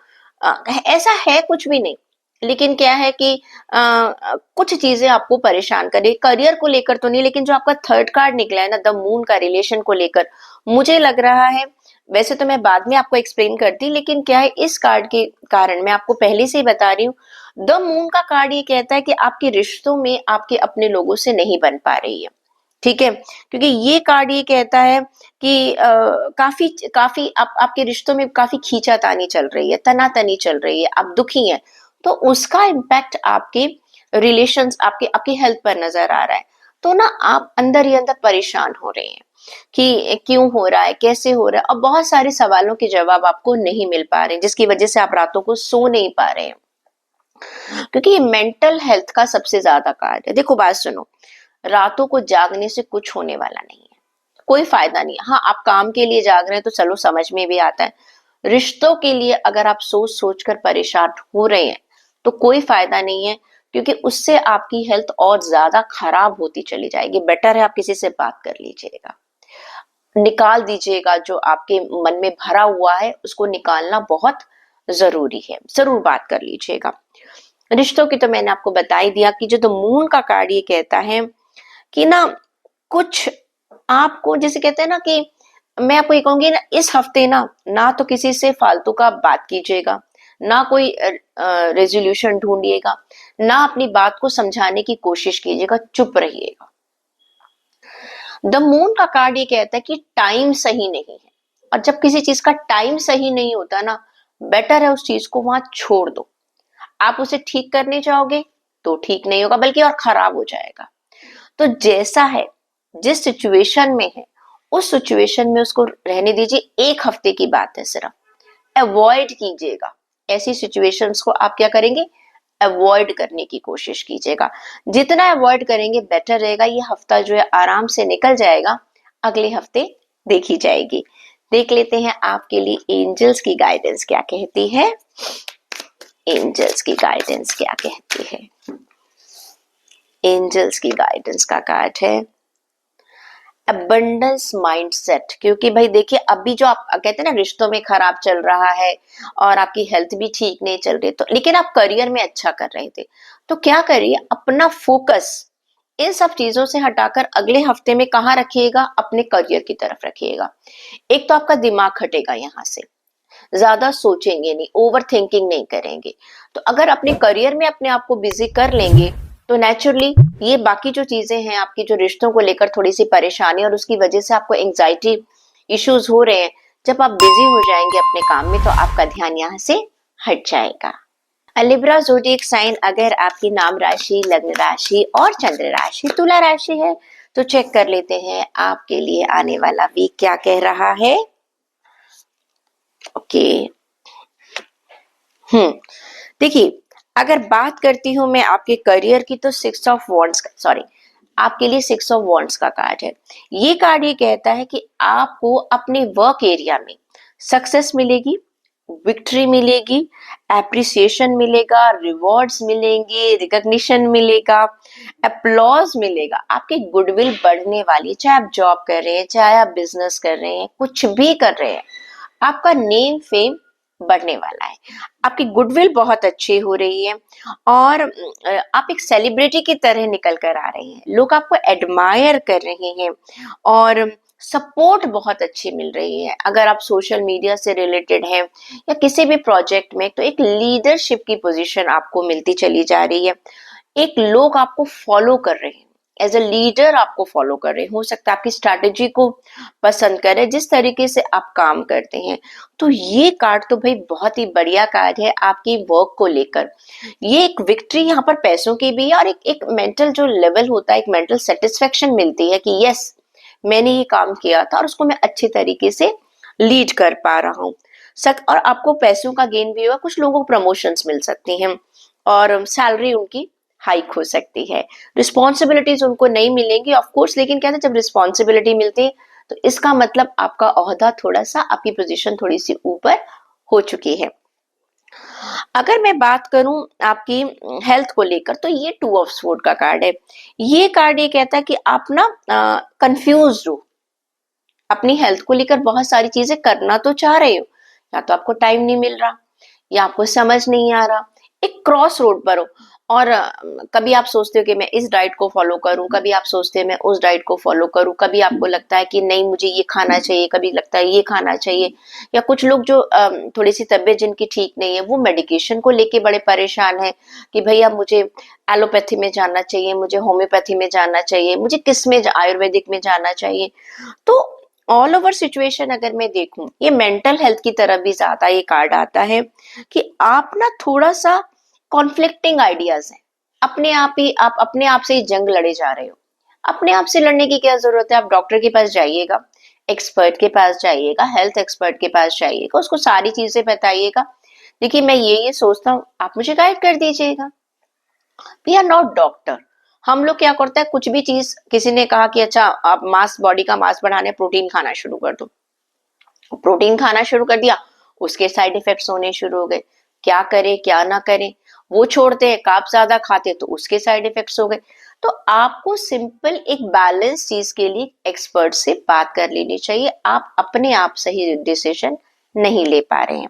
ऐसा है कुछ भी नहीं, लेकिन क्या है कि कुछ चीजें आपको परेशान कर रही है। करियर को लेकर तो नहीं, लेकिन जो आपका थर्ड कार्ड निकला है ना द मून का, रिलेशन को लेकर मुझे लग रहा है, वैसे तो मैं बाद में आपको एक्सप्लेन करती, लेकिन क्या है इस कार्ड के कारण मैं आपको पहले से ही बता रही हूँ। द मून का कार्ड ये कहता है कि आपके रिश्तों में आपके अपने लोगों से नहीं बन पा रही है। ठीक है, क्योंकि ये कार्ड ये कहता है कि काफी काफी आपके रिश्तों में काफी खींचातानी चल रही है, तनातनी चल रही है, आप दुखी हैं, तो उसका इम्पैक्ट आपके रिलेशंस, आपके आपकी हेल्थ पर नजर आ रहा है। तो ना आप अंदर ही अंदर परेशान हो रहे हैं कि क्यों हो रहा है, कैसे हो रहा है, और बहुत सारे सवालों के जवाब आपको नहीं मिल पा रहे, जिसकी वजह से आप रातों को सो नहीं पा रहे हैं। क्योंकि ये मेंटल हेल्थ का सबसे ज्यादा कार्ड है। देखो बात सुनो, रातों को जागने से कुछ होने वाला नहीं है, कोई फायदा नहीं है। हाँ आप काम के लिए जाग रहे हैं तो चलो समझ में भी आता है, रिश्तों के लिए अगर आप सोच सोच कर परेशान हो रहे हैं तो कोई फायदा नहीं है, क्योंकि उससे आपकी हेल्थ और ज्यादा खराब होती चली जाएगी। बेटर है आप किसी से बात कर लीजिएगा, निकाल दीजिएगा जो आपके मन में भरा हुआ है, उसको निकालना बहुत जरूरी है। जरूर बात कर लीजिएगा। रिश्तों की तो मैंने आपको बता ही दिया कि जो द मून का कार्ड ये कहता है कि ना कुछ आपको, जैसे कहते हैं ना कि मैं आपको ये कहूंगी ना, इस हफ्ते ना तो किसी से फालतू का बात कीजिएगा, ना कोई रेजोल्यूशन ढूंढिएगा, ना अपनी बात को समझाने की कोशिश कीजिएगा, चुप रहिएगा। द मून का कार्ड ये कहता है कि टाइम सही नहीं है, और जब किसी चीज का टाइम सही नहीं होता ना, बेटर है उस चीज को वहां छोड़ दो। आप उसे ठीक करने जाओगे तो ठीक नहीं होगा, बल्कि और खराब हो जाएगा। तो जैसा है, जिस सिचुएशन में है, उस सिचुएशन में उसको रहने दीजिए। एक हफ्ते की बात है सिर्फ, अवॉइड कीजिएगा ऐसी सिचुएशंस को। आप क्या करेंगे, अवॉइड करने की कोशिश कीजिएगा। जितना अवॉइड करेंगे बेटर रहेगा। ये हफ्ता जो है आराम से निकल जाएगा, अगले हफ्ते देखी जाएगी। देख लेते हैं आपके लिए एंजल्स की गाइडेंस क्या कहती है। एंजल्स की गाइडेंस क्या कहती है। एंजल्स की गाइडेंस का कार्ड है अबंडेंस माइंडसेट। क्योंकि भाई देखिए, अभी जो आप कहते हैं ना, रिश्तों में खराब चल रहा है और आपकी हेल्थ भी ठीक नहीं चल रही, तो लेकिन आप करियर में अच्छा कर रहे थे, तो क्या करिए, अपना फोकस इन सब चीजों से हटाकर अगले हफ्ते में कहाँ रखिएगा, अपने करियर की तरफ रखिएगा। एक तो आपका दिमाग हटेगा, यहाँ से ज्यादा सोचेंगे नहीं, ओवर थिंकिंग नहीं करेंगे। तो अगर अपने करियर में अपने आप को बिजी कर लेंगे, तो नेचुरली ये बाकी जो चीजें हैं, आपकी जो रिश्तों को लेकर थोड़ी सी परेशानी और उसकी वजह से आपको एंजाइटी इश्यूज हो रहे हैं, जब आप बिजी हो जाएंगे अपने काम में, तो आपका ध्यान यहाँ से हट जाएगा। लिब्रा ज़ोडिएक साइन अगर आपकी नाम राशि, लग्न राशि और चंद्र राशि तुला राशि है, तो चेक कर लेते हैं आपके लिए आने वाला वीक क्या कह रहा है। ओके, देखिए, अगर बात करती हूं मैं आपके करियर की, तो सिक्स ऑफ वॉन्ड्स का, सॉरी, आपके लिए सिक्स ऑफ वॉन्ड्स का कार्ड है। ये कार्ड ये कहता है कि आपको अपने वर्क एरिया में सक्सेस मिलेगी, विक्ट्री मिलेगी, एप्रिसिएशन मिलेगा, रिवॉर्ड्स मिलेंगे, रिकॉग्निशन मिलेगा, अप्लॉज मिलेगा, आपकी गुडविल बढ़ने वाली है। चाहे आप जॉब कर रहे हैं, चाहे आप बिजनेस कर रहे हैं, कुछ भी कर रहे हैं, आपका नेम फेम बढ़ने वाला है। आपकी गुडविल बहुत अच्छी हो रही है, और आप एक सेलिब्रिटी की तरह निकल कर आ रहे हैं। लोग आपको एडमायर कर रहे हैं, और सपोर्ट बहुत अच्छी मिल रही है। अगर आप सोशल मीडिया से रिलेटेड हैं या किसी भी प्रोजेक्ट में, तो एक लीडरशिप की पोजीशन आपको मिलती चली जा रही है। एक लोग आपको फॉलो कर रहे हैं, एज अ लीडर आपको फॉलो कर रहे हैं। हो सकता है आपकी स्ट्रैटेजी को पसंद करें, जिस तरीके से आप काम करते हैं। तो ये कार्ड तो भाई बहुत ही बढ़िया कार्ड है आपकी वर्क को लेकर। ये एक विक्ट्री यहाँ पर पैसों की भी है, और एक मेंटल जो लेवल होता है, एक मेंटल सेटिस्फेक्शन मिलती है कि यस, मैंने ये काम किया था और उसको मैं अच्छे तरीके से लीड कर पा रहा हूँ। और आपको पैसों का गेन भी होगा, कुछ लोगों को प्रमोशंस मिल सकती हैं, और सैलरी उनकी हाइक हो सकती है। रिस्पॉन्सिबिलिटीज उनको नहीं मिलेंगी ऑफ कोर्स, लेकिन क्या है, जब रिस्पॉन्सिबिलिटी मिलती है, तो इसका मतलब आपका ओहदा थोड़ा सा, आपकी पोजीशन थोड़ी सी ऊपर हो चुकी है। अगर मैं बात करूं आपकी हेल्थ को लेकर, तो ये टू ऑफ स्वॉर्ड का कार्ड है। ये कार्ड ये कहता है कि आप ना कंफ्यूज हो अपनी हेल्थ को लेकर, बहुत सारी चीजें करना तो चाह रहे हो, या तो आपको टाइम नहीं मिल रहा, या आपको समझ नहीं आ रहा, एक क्रॉस रोड पर हो। और कभी आप सोचते हो कि मैं इस डाइट को फॉलो करूं, कभी आप सोचते हैं मैं उस डाइट को फॉलो करूं, कभी आपको लगता है कि नहीं मुझे ये खाना चाहिए, कभी लगता है ये खाना चाहिए। या कुछ लोग जो थोड़ी सी तबीयत जिनकी ठीक नहीं है, वो मेडिकेशन को लेके बड़े परेशान है कि भैया मुझे एलोपैथी में जाना चाहिए, मुझे होम्योपैथी में जाना चाहिए, मुझे किस में, आयुर्वेदिक में जाना चाहिए। तो ऑल ओवर सिचुएशन अगर मैं देखूं, ये मेंटल हेल्थ की तरफ भी ज्यादा ये कार्ड आता है कि आप ना थोड़ा सा कॉन्फ्लिक्टिंग आइडियाज हैं। अपने आप ही आप अपने आप से ही जंग लड़े जा रहे हो। अपने आप से लड़ने की क्या जरूरत है, आप डॉक्टर के पास जाइएगा, एक्सपर्ट के पास जाइएगा, हेल्थ एक्सपर्ट के पास जाइएगा, उसको सारी चीजें बताइएगा। देखिए मैं ये सोचता हूँ, आप मुझे गाइड कर दीजिएगा। We are not doctor. हम लोग क्या करते हैं, कुछ भी चीज किसी ने कहा कि अच्छा आप मास, बॉडी का मास बढ़ाने, प्रोटीन खाना शुरू कर दो। प्रोटीन खाना शुरू कर दिया, उसके साइड इफेक्ट्स होने शुरू हो गए। क्या करे क्या ना करे, वो छोड़ते हैं, कार्ब ज्यादा खाते तो उसके साइड इफेक्ट्स हो गए। तो आपको सिंपल एक बैलेंस चीज के लिए एक्सपर्ट से बात कर लेनी चाहिए। आप अपने आप सही डिसीजन नहीं ले पा रहे हैं।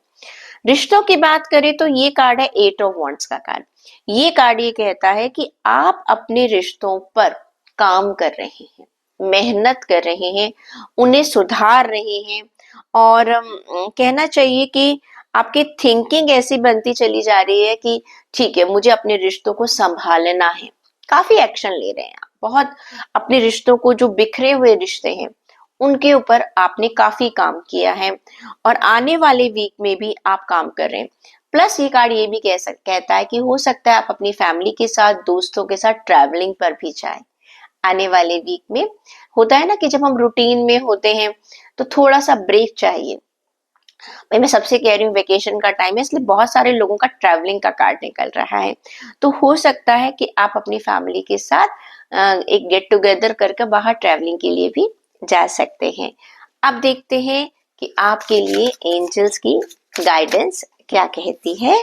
रिश्तों की बात करें, तो ये कार्ड है एट ऑफ वॉन्ड्स का कार्ड। ये कार्ड ये कहता है कि आप अपने रिश्तों पर काम कर रहे हैं, मेहनत कर रहे हैं, उन्हें सुधार रहे हैं। और कहना चाहिए कि आपकी थिंकिंग ऐसी बनती चली जा रही है कि ठीक है, मुझे अपने रिश्तों को संभालना है। काफी एक्शन ले रहे हैं आप, बहुत अपने रिश्तों को, जो बिखरे हुए रिश्ते हैं उनके ऊपर आपने काफी काम किया है और आने वाले वीक में भी आप काम कर रहे हैं। प्लस ये कार्ड ये भी कहता है कि हो सकता है आप अपनी फैमिली के साथ, दोस्तों के साथ ट्रैवलिंग पर भी जाएं आने वाले वीक में। होता है ना कि जब हम रूटीन में होते हैं तो थोड़ा सा ब्रेक चाहिए। भाई मैं सबसे कह रही हूँ, वेकेशन का टाइम है, इसलिए बहुत सारे लोगों का ट्रैवलिंग का कार्ड निकल रहा है। तो हो सकता है कि आप अपनी फैमिली के साथ एक गेट टुगेदर करके बाहर ट्रैवलिंग के लिए भी जा सकते हैं। अब देखते हैं कि आपके लिए एंजल्स की गाइडेंस क्या कहती है।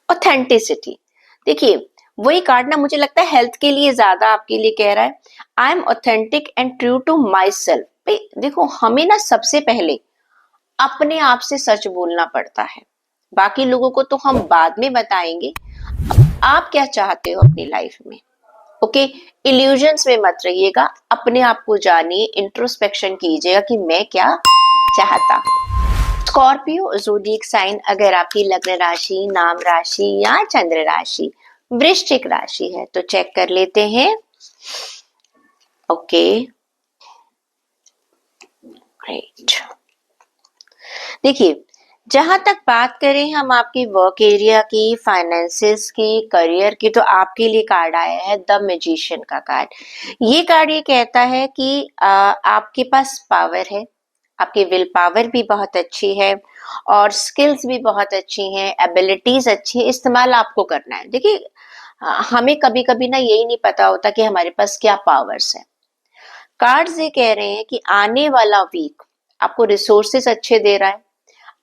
ऑथेंटिसिटी, देखिए वही कार्ड ना, मुझे लगता है हेल्थ के लिए ज्यादा आपके लिए कह रहा है। I am authentic and true to my self. भाई देखो, हमें ना सबसे पहले अपने आप से सच बोलना पड़ता है, बाकी लोगों को तो हम बाद में बताएंगे। आप क्या चाहते हो अपनी लाइफ में, ओके? इल्यूजन्स में मत रहिएगा, अपने आप को जानिए, इंट्रोस्पेक्शन कीजिएगा कि मैं क्या चाहता हूँ। स्कॉर्पियो ज़ोडिएक साइन, अगर आपकी लग्न राशि, नाम राशि या चंद्र राशि वृश्चिक राशि है तो चेक कर लेते हैं। Okay, great. देखिए, जहां तक बात करें हम आपकी वर्क एरिया की, फाइनेंसेस की, करियर की, तो आपके लिए कार्ड आया है द मैजिशियन का कार्ड। ये कार्ड ये कहता है कि आपके पास पावर है, आपकी विल पावर भी बहुत अच्छी है और स्किल्स भी बहुत अच्छी हैं, एबिलिटीज अच्छी है, इस्तेमाल आपको करना है। देखिए, हमें कभी कभी ना यही नहीं पता होता कि हमारे पास क्या पावर्स है। कार्ड्स ये कह रहे हैं कि आने वाला वीक आपको रिसोर्सेस अच्छे दे रहा है,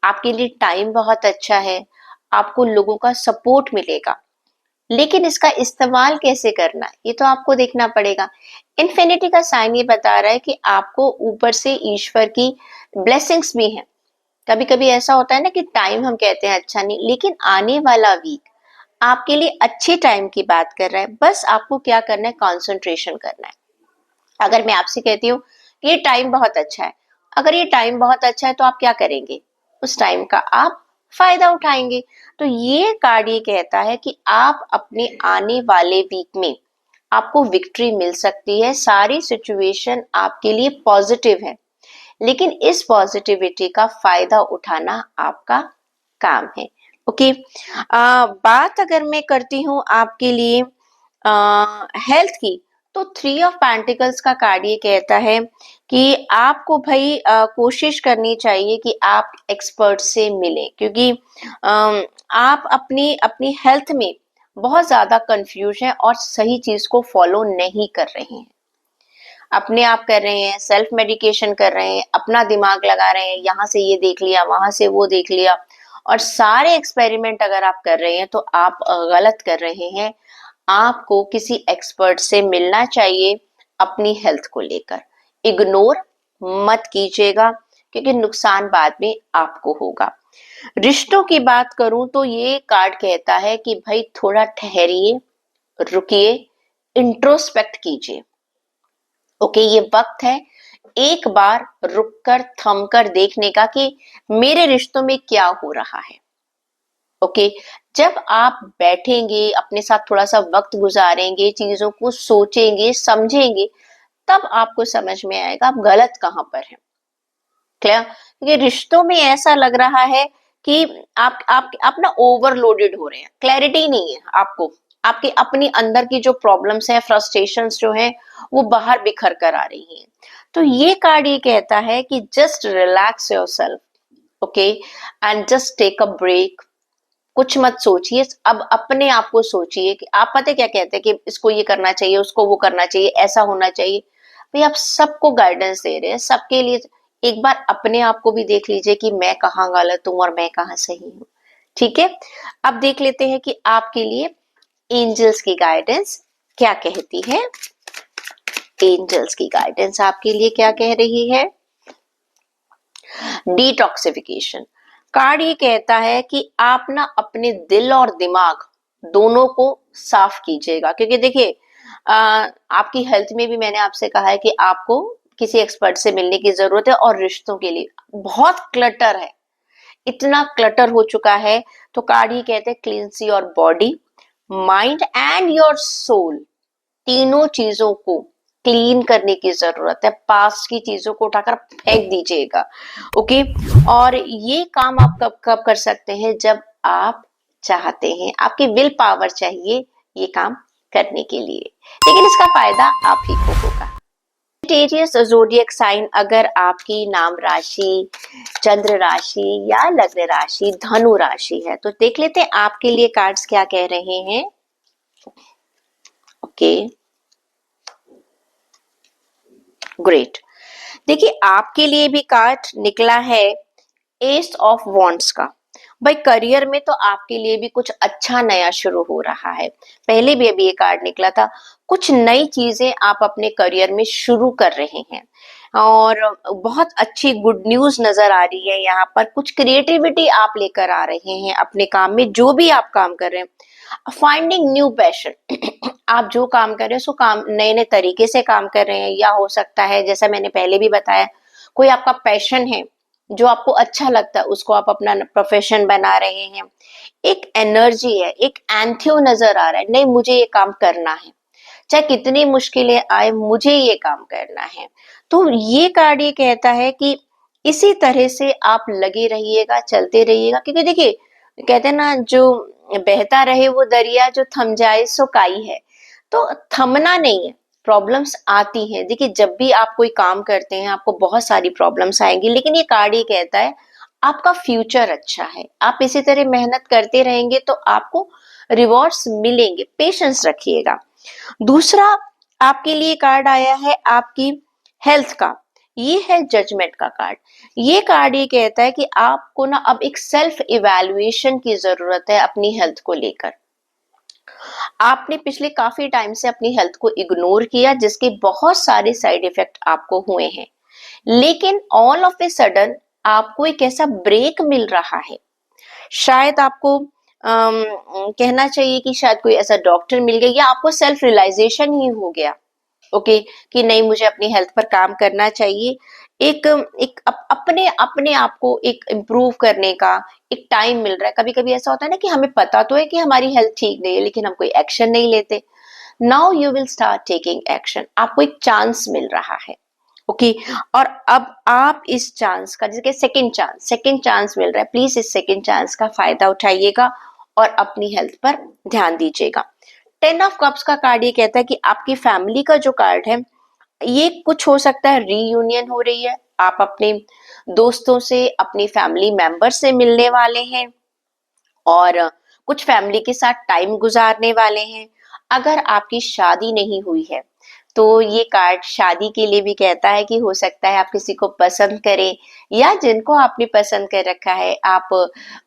आपके लिए टाइम बहुत अच्छा है, आपको लोगों का सपोर्ट मिलेगा, लेकिन इसका इस्तेमाल कैसे करना है ये तो आपको देखना पड़ेगा। इन्फिनिटी का साइन ये बता रहा है कि आपको ऊपर से ईश्वर की ब्लेसिंग्स भी हैं। कभी कभी ऐसा होता है ना कि टाइम हम कहते हैं अच्छा नहीं, लेकिन आने वाला वीक आपके लिए अच्छे टाइम की बात कर रहा है। बस आपको क्या करना है, कॉन्सेंट्रेशन करना है। अगर मैं आपसे कहती हूँ कि ये टाइम बहुत अच्छा है, अगर ये टाइम बहुत अच्छा है तो आप क्या करेंगे, उस टाइम का आप फायदा उठाएंगे। तो ये कार्ड ये कहता है कि आप अपने आने वाले वीक में आपको विक्ट्री मिल सकती है, सारी सिचुएशन आपके लिए पॉजिटिव है, लेकिन इस पॉजिटिविटी का फायदा उठाना आपका काम है। ओके, बात अगर मैं करती हूँ आपके लिए हेल्थ की, तो थ्री ऑफ पेंटिकल्स का कार्ड ये कहता है कि आपको भाई कोशिश करनी चाहिए कि आप एक्सपर्ट से मिलें, क्योंकि आप अपनी अपनी हेल्थ में बहुत ज्यादा कंफ्यूज हैं और सही चीज को फॉलो नहीं कर रहे हैं। अपने आप कर रहे हैं, सेल्फ मेडिकेशन कर रहे हैं, अपना दिमाग लगा रहे हैं, यहाँ से ये देख लिया, वहां से वो देख लिया, और सारे एक्सपेरिमेंट अगर आप कर रहे हैं तो आप गलत कर रहे हैं। आपको किसी एक्सपर्ट से मिलना चाहिए अपनी हेल्थ को लेकर। इग्नोर मत कीजिएगा, क्योंकि नुकसान बाद में आपको होगा। रिश्तों की बात करूं तो ये कार्ड कहता है कि भाई थोड़ा ठहरिए, रुकिए, इंट्रोस्पेक्ट कीजिए। ओके, ये वक्त है एक बार रुककर, थमकर देखने का कि मेरे रिश्तों में क्या हो रहा है। ओके, जब आप बैठेंगे, अपने साथ थोड़ा सा वक्त गुजारेंगे, चीजों को सोचेंगे, समझेंगे, तब आपको समझ में आएगा आप गलत कहां पर हैं। क्लियर? क्योंकि रिश्तों में ऐसा लग रहा है कि आप ना ओवरलोडेड हो रहे हैं, क्लैरिटी नहीं है आपको, आपके अपनी अंदर की जो प्रॉब्लम्स हैं, फ्रस्ट्रेशंस जो हैं, वो बाहर बिखर कर आ रही हैं। तो ये कार्ड ये कहता है कि just relax yourself, okay, and just take a break. कुछ मत सोचिए, अब अपने आप को सोचिए कि आप पता क्या कहते हैं कि इसको ये करना चाहिए, उसको वो करना चाहिए, ऐसा होना चाहिए। भाई आप सबको गाइडेंस दे रहे हैं, सबके लिए। एक बार अपने आप को भी देख लीजिए कि मैं कहाँ गलत हूँ और मैं कहाँ सही हूँ। ठीक है, अब देख लेते हैं कि आपके लिए एंजल्स की गाइडेंस क्या कहती है। एंजल्स की गाइडेंस आपके लिए क्या कह रही है। डिटॉक्सिफिकेशन कार्ड ये कहता है कि आप ना अपने दिल और दिमाग दोनों को साफ कीजिएगा, क्योंकि देखिए आपकी हेल्थ में भी मैंने आपसे कहा है कि आपको किसी एक्सपर्ट से मिलने की जरूरत है, और रिश्तों के लिए बहुत क्लटर है, इतना क्लटर हो चुका है। तो कार्ड ही कहते हैं cleanse your body, mind and your soul, तीनों चीजों को क्लीन करने की जरूरत है। पास्ट की चीजों को उठाकर फेंक दीजिएगा, ओके। और ये काम आप कब कब कर सकते हैं, जब आप चाहते हैं, आपकी विल पावर चाहिए ये काम करने के लिए, लेकिन इसका फायदा आप ही को होगा। सेजिटेरियस ज़ोडिएक साइन, अगर आपकी नाम राशि, चंद्र राशि या लग्न राशि धनु राशि है, तो देख लेते हैं आपके लिए कार्ड्स क्या कह रहे हैं। Okay, great. देखिए आपके लिए भी कार्ड निकला है एस ऑफ वॉन्ड्स का। भाई करियर में तो आपके लिए भी कुछ अच्छा नया शुरू हो रहा है। पहले भी अभी ये कार्ड निकला था, कुछ नई चीजें आप अपने करियर में शुरू कर रहे हैं, और बहुत अच्छी गुड न्यूज नजर आ रही है यहाँ पर। कुछ क्रिएटिविटी आप लेकर आ रहे हैं अपने काम में, जो भी आप काम कर रहे हैं। फाइंडिंग न्यू पैशन, आप जो काम कर रहे हैं उसको काम नए नए तरीके से काम कर रहे हैं, या हो सकता है जैसा मैंने पहले भी बताया, कोई आपका पैशन है जो आपको अच्छा लगता है, उसको आप अपना प्रोफेशन बना रहे हैं। एक एनर्जी है, एक एंथियो नजर आ रहा है, नहीं मुझे ये काम करना है, चाहे कितनी मुश्किलें आए मुझे ये काम करना है। तो ये कार्ड ये कहता है कि इसी तरह से आप लगे रहिएगा, चलते रहिएगा, क्योंकि देखिए कहते हैं ना, जो बहता रहे वो दरिया, जो थम जाए सो काई है। तो थमना नहीं है, प्रॉब्लम्स आती हैं। देखिए जब भी आप कोई काम करते हैं आपको बहुत सारी प्रॉब्लम्स आएंगी, लेकिन ये कार्ड ये कहता है आपका फ्यूचर अच्छा है। आप इसी तरह मेहनत करते रहेंगे तो आपको रिवॉर्ड्स मिलेंगे, पेशेंस रखिएगा। दूसरा आपके लिए कार्ड आया है आपकी हेल्थ का, ये है जजमेंट का कार्ड। ये कार्ड ये कहता है कि आपको ना अब एक सेल्फ इवैल्यूएशन की जरूरत है अपनी हेल्थ को लेकर। आपने पिछले काफी टाइम से अपनी हेल्थ को इग्नोर किया, जिसके बहुत सारे साइड इफेक्ट आपको हुए हैं, लेकिन ऑल ऑफ ए सडन आपको एक ऐसा ब्रेक मिल रहा है। शायद आपको कहना चाहिए कि शायद कोई ऐसा डॉक्टर मिल गया, या आपको सेल्फ रियलाइजेशन ही हो गया, ओके, कि नहीं मुझे अपनी हेल्थ पर काम करना चाहिए। एक एक अपने अपने आप को एक इम्प्रूव करने का एक टाइम मिल रहा है। कभी कभी ऐसा होता है ना कि हमें पता तो है कि हमारी हेल्थ ठीक नहीं है, लेकिन हम कोई एक्शन नहीं लेते। Now you will start taking action, आपको एक चांस मिल रहा है, ओके। और अब आप इस चांस का, जैसे सेकंड चांस मिल रहा है, प्लीज इस सेकंड चांस का फायदा उठाइएगा और अपनी हेल्थ पर ध्यान दीजिएगा। 10 ऑफ कप्स का कार्ड ये कहता है कि आपकी फैमिली का जो कार्ड है, ये कुछ हो सकता है रीयूनियन हो रही है, आप अपने दोस्तों से, अपनी फैमिली मेंबर से मिलने वाले हैं, और कुछ फैमिली के साथ टाइम गुजारने वाले हैं। अगर आपकी शादी नहीं हुई है तो ये कार्ड शादी के लिए भी कहता है कि हो सकता है आप किसी को पसंद करें, या जिनको आपने पसंद कर रखा है आप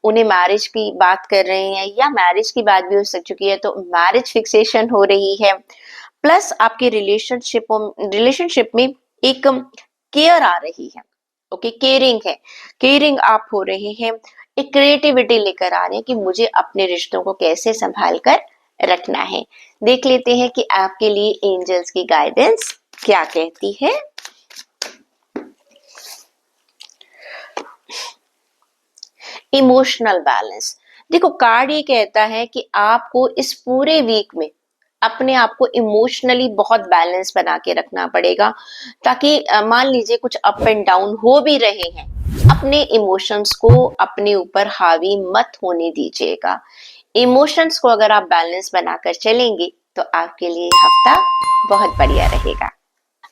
उन्हें मैरिज की बात कर रहे हैं, या मैरिज की बात भी हो सक चुकी है तो मैरिज फिक्सेशन हो रही है। प्लस आपके रिलेशनशिप में एक केयर आ रही है, ओके, केयरिंग है, केयरिंग आप हो रहे हैं, एक क्रिएटिविटी लेकर आ रहे हैं कि मुझे अपने रिश्तों को कैसे संभाल कर रखना है। देख लेते हैं कि आपके लिए एंजल्स की गाइडेंस क्या कहती है। इमोशनल बैलेंस, देखो कार्ड ये कहता है कि आपको इस पूरे वीक में अपने आप को इमोशनली बहुत बैलेंस बना के रखना पड़ेगा, ताकि मान लीजिए कुछ अप एंड डाउन हो भी रहे हैं, अपने इमोशंस को अपने ऊपर हावी मत होने दीजिएगा। इमोशंस को अगर आप बैलेंस बनाकर चलेंगे तो आपके लिए हफ्ता बहुत बढ़िया रहेगा।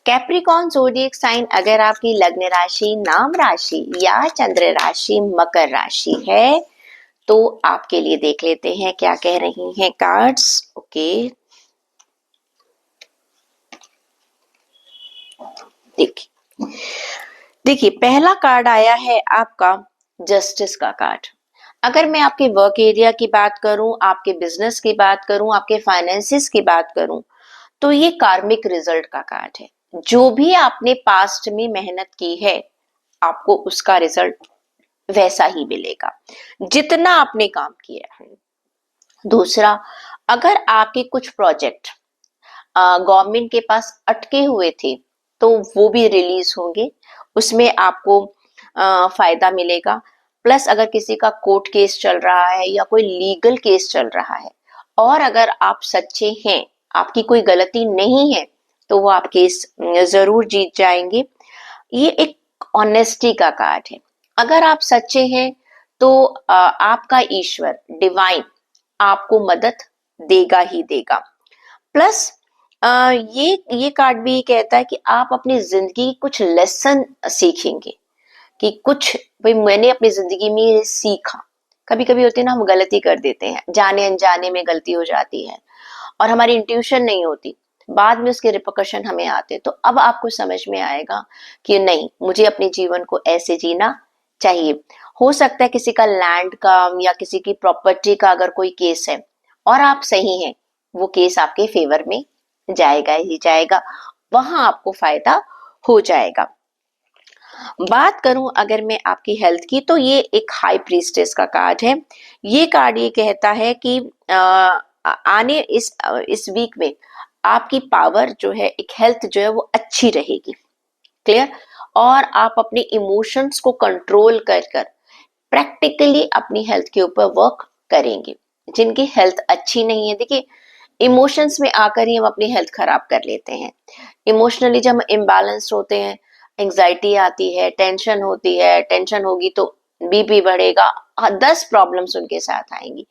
कैप्रिकॉर्न ज़ोडिएक साइन, अगर आपकी लग्न राशि, नाम राशि या चंद्र राशि मकर राशि है, तो आपके लिए देख लेते हैं क्या कह रही हैं कार्ड्स, ओके। देखिए देखिए पहला कार्ड आया है आपका जस्टिस का कार्ड। अगर मैं आपके वर्क एरिया की बात करूं, आपके बिजनेस की बात करूं, आपके फाइनेंसिस की बात करूं, तो ये कार्मिक रिजल्ट का कार्ड है। जो भी आपने पास्ट में मेहनत की है आपको उसका रिजल्ट वैसा ही मिलेगा जितना आपने काम किया है। दूसरा, अगर आपके कुछ प्रोजेक्ट गवर्नमेंट के पास अटके हुए थे तो वो भी रिलीज होंगे, उसमें आपको फायदा मिलेगा। प्लस अगर किसी का कोर्ट केस चल रहा है या कोई लीगल केस चल रहा है और अगर आप सच्चे हैं, आपकी कोई गलती नहीं है, तो वो आप केस जरूर जीत जाएंगे। ये एक ऑनेस्टी का कार्ड है। अगर आप सच्चे हैं तो आपका ईश्वर डिवाइन आपको मदद देगा ही देगा। प्लस ये कार्ड भी ये कहता है कि आप अपनी जिंदगी की कुछ लेसन सीखेंगे, कि कुछ भाई मैंने अपनी जिंदगी में ये सीखा। कभी कभी होती है ना, हम गलती कर देते हैं, जाने अनजाने में गलती हो जाती है और हमारी इंट्यूशन नहीं होती, बाद में उसके रिpercussion हमें आते। तो अब आपको समझ में आएगा कि नहीं, मुझे अपने जीवन को ऐसे जीना चाहिए। हो सकता है किसी का लैंड का या किसी की प्रॉपर्टी का अगर कोई केस है और आप सही हैं, वो केस आपके फेवर में जाएगा ही जाएगा, वहां आपको फायदा हो जाएगा। बात करूं अगर मैं आपकी हेल्थ की, तो ये एक हाई प्रीस्टेस का कार्ड है। ये कार्ड ये कहता है कि आने इस वीक में आपकी पावर जो है, एक हेल्थ जो है वो अच्छी रहेगी। क्लियर? और आप अपने इमोशंस को कंट्रोल कर कर प्रैक्टिकली अपनी हेल्थ के ऊपर वर्क करेंगे। जिनकी हेल्थ अच्छी नहीं है, देखिए इमोशंस में आकर ही हम अपनी हेल्थ खराब कर लेते हैं। इमोशनली जब हम इम्बैलेंस होते हैं, एंजाइटी आती है, टेंशन होती है, टेंशन होगी तो बीपी बढ़ेगा, 10 प्रॉब्लम्स उनके साथ आएंगी।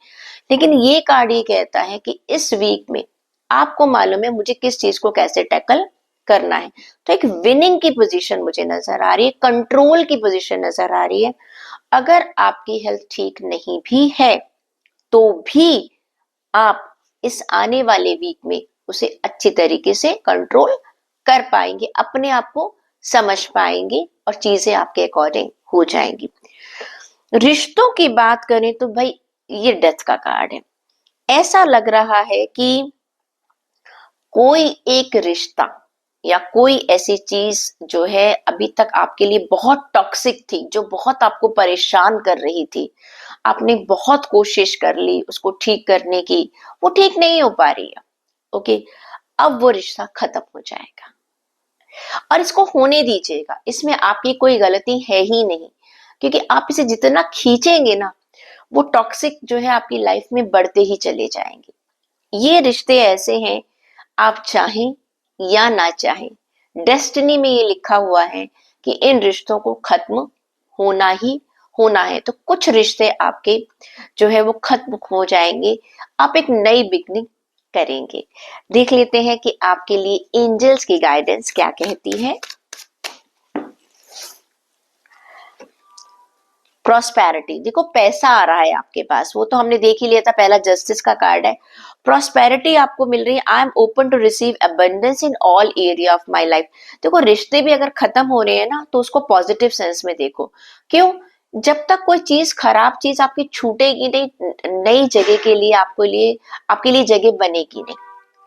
लेकिन ये कार्ड ये कहता है कि इस वीक में आपको मालूम है मुझे किस चीज को कैसे टैकल करना है। तो एक विनिंग की पोजीशन मुझे नजर आ रही है, कंट्रोल की पोजीशन नजर आ रही है। अगर आपकी हेल्थ ठीक नहीं भी है तो भी आप इस आने वाले वीक में उसे अच्छी तरीके से कंट्रोल कर पाएंगे, अपने आप को समझ पाएंगे और चीजें आपके अकॉर्डिंग हो जाएंगी। रिश्तों की बात करें तो भाई ये डेथ का कार्ड है। ऐसा लग रहा है कि कोई एक रिश्ता या कोई ऐसी चीज जो है अभी तक आपके लिए बहुत टॉक्सिक थी, जो बहुत आपको परेशान कर रही थी, आपने बहुत कोशिश कर ली उसको ठीक करने की, वो ठीक नहीं हो पा रही है। ओके, अब वो रिश्ता खत्म हो जाएगा और इसको होने दीजिएगा, इसमें आपकी कोई गलती है ही नहीं, क्योंकि आप इसे जितना खींचेंगे ना, वो टॉक्सिक जो है आपकी लाइफ में बढ़ते ही चले जाएंगे। ये रिश्ते ऐसे हैं, आप चाहें या ना चाहें, डेस्टिनी में ये लिखा हुआ है कि इन रिश्तों को खत्म होना ही होना है। तो कुछ रिश्ते आपके जो है वो खत्म हो जाएंगे, आप एक नई बिगनिंग करेंगे। देख लेते हैं कि आपके लिए एंजल्स की गाइडेंस क्या कहती है। प्रॉस्पेरिटी, देखो पैसा आ रहा है आपके पास, वो तो हमने देख ही लिया था, पहला जस्टिस का कार्ड है। प्रॉस्पेरिटी आपको मिल रही है। I am open to receive abundance in all area of my life. देखो रिश्ते भी अगर खत्म हो रहे हैं ना, तो उसको पॉजिटिव सेंस में देखो। क्यों? जब तक कोई चीज, खराब चीज आपकी छूटेगी नहीं, नई जगह के लिए आपके लिए जगह बनेगी नहीं।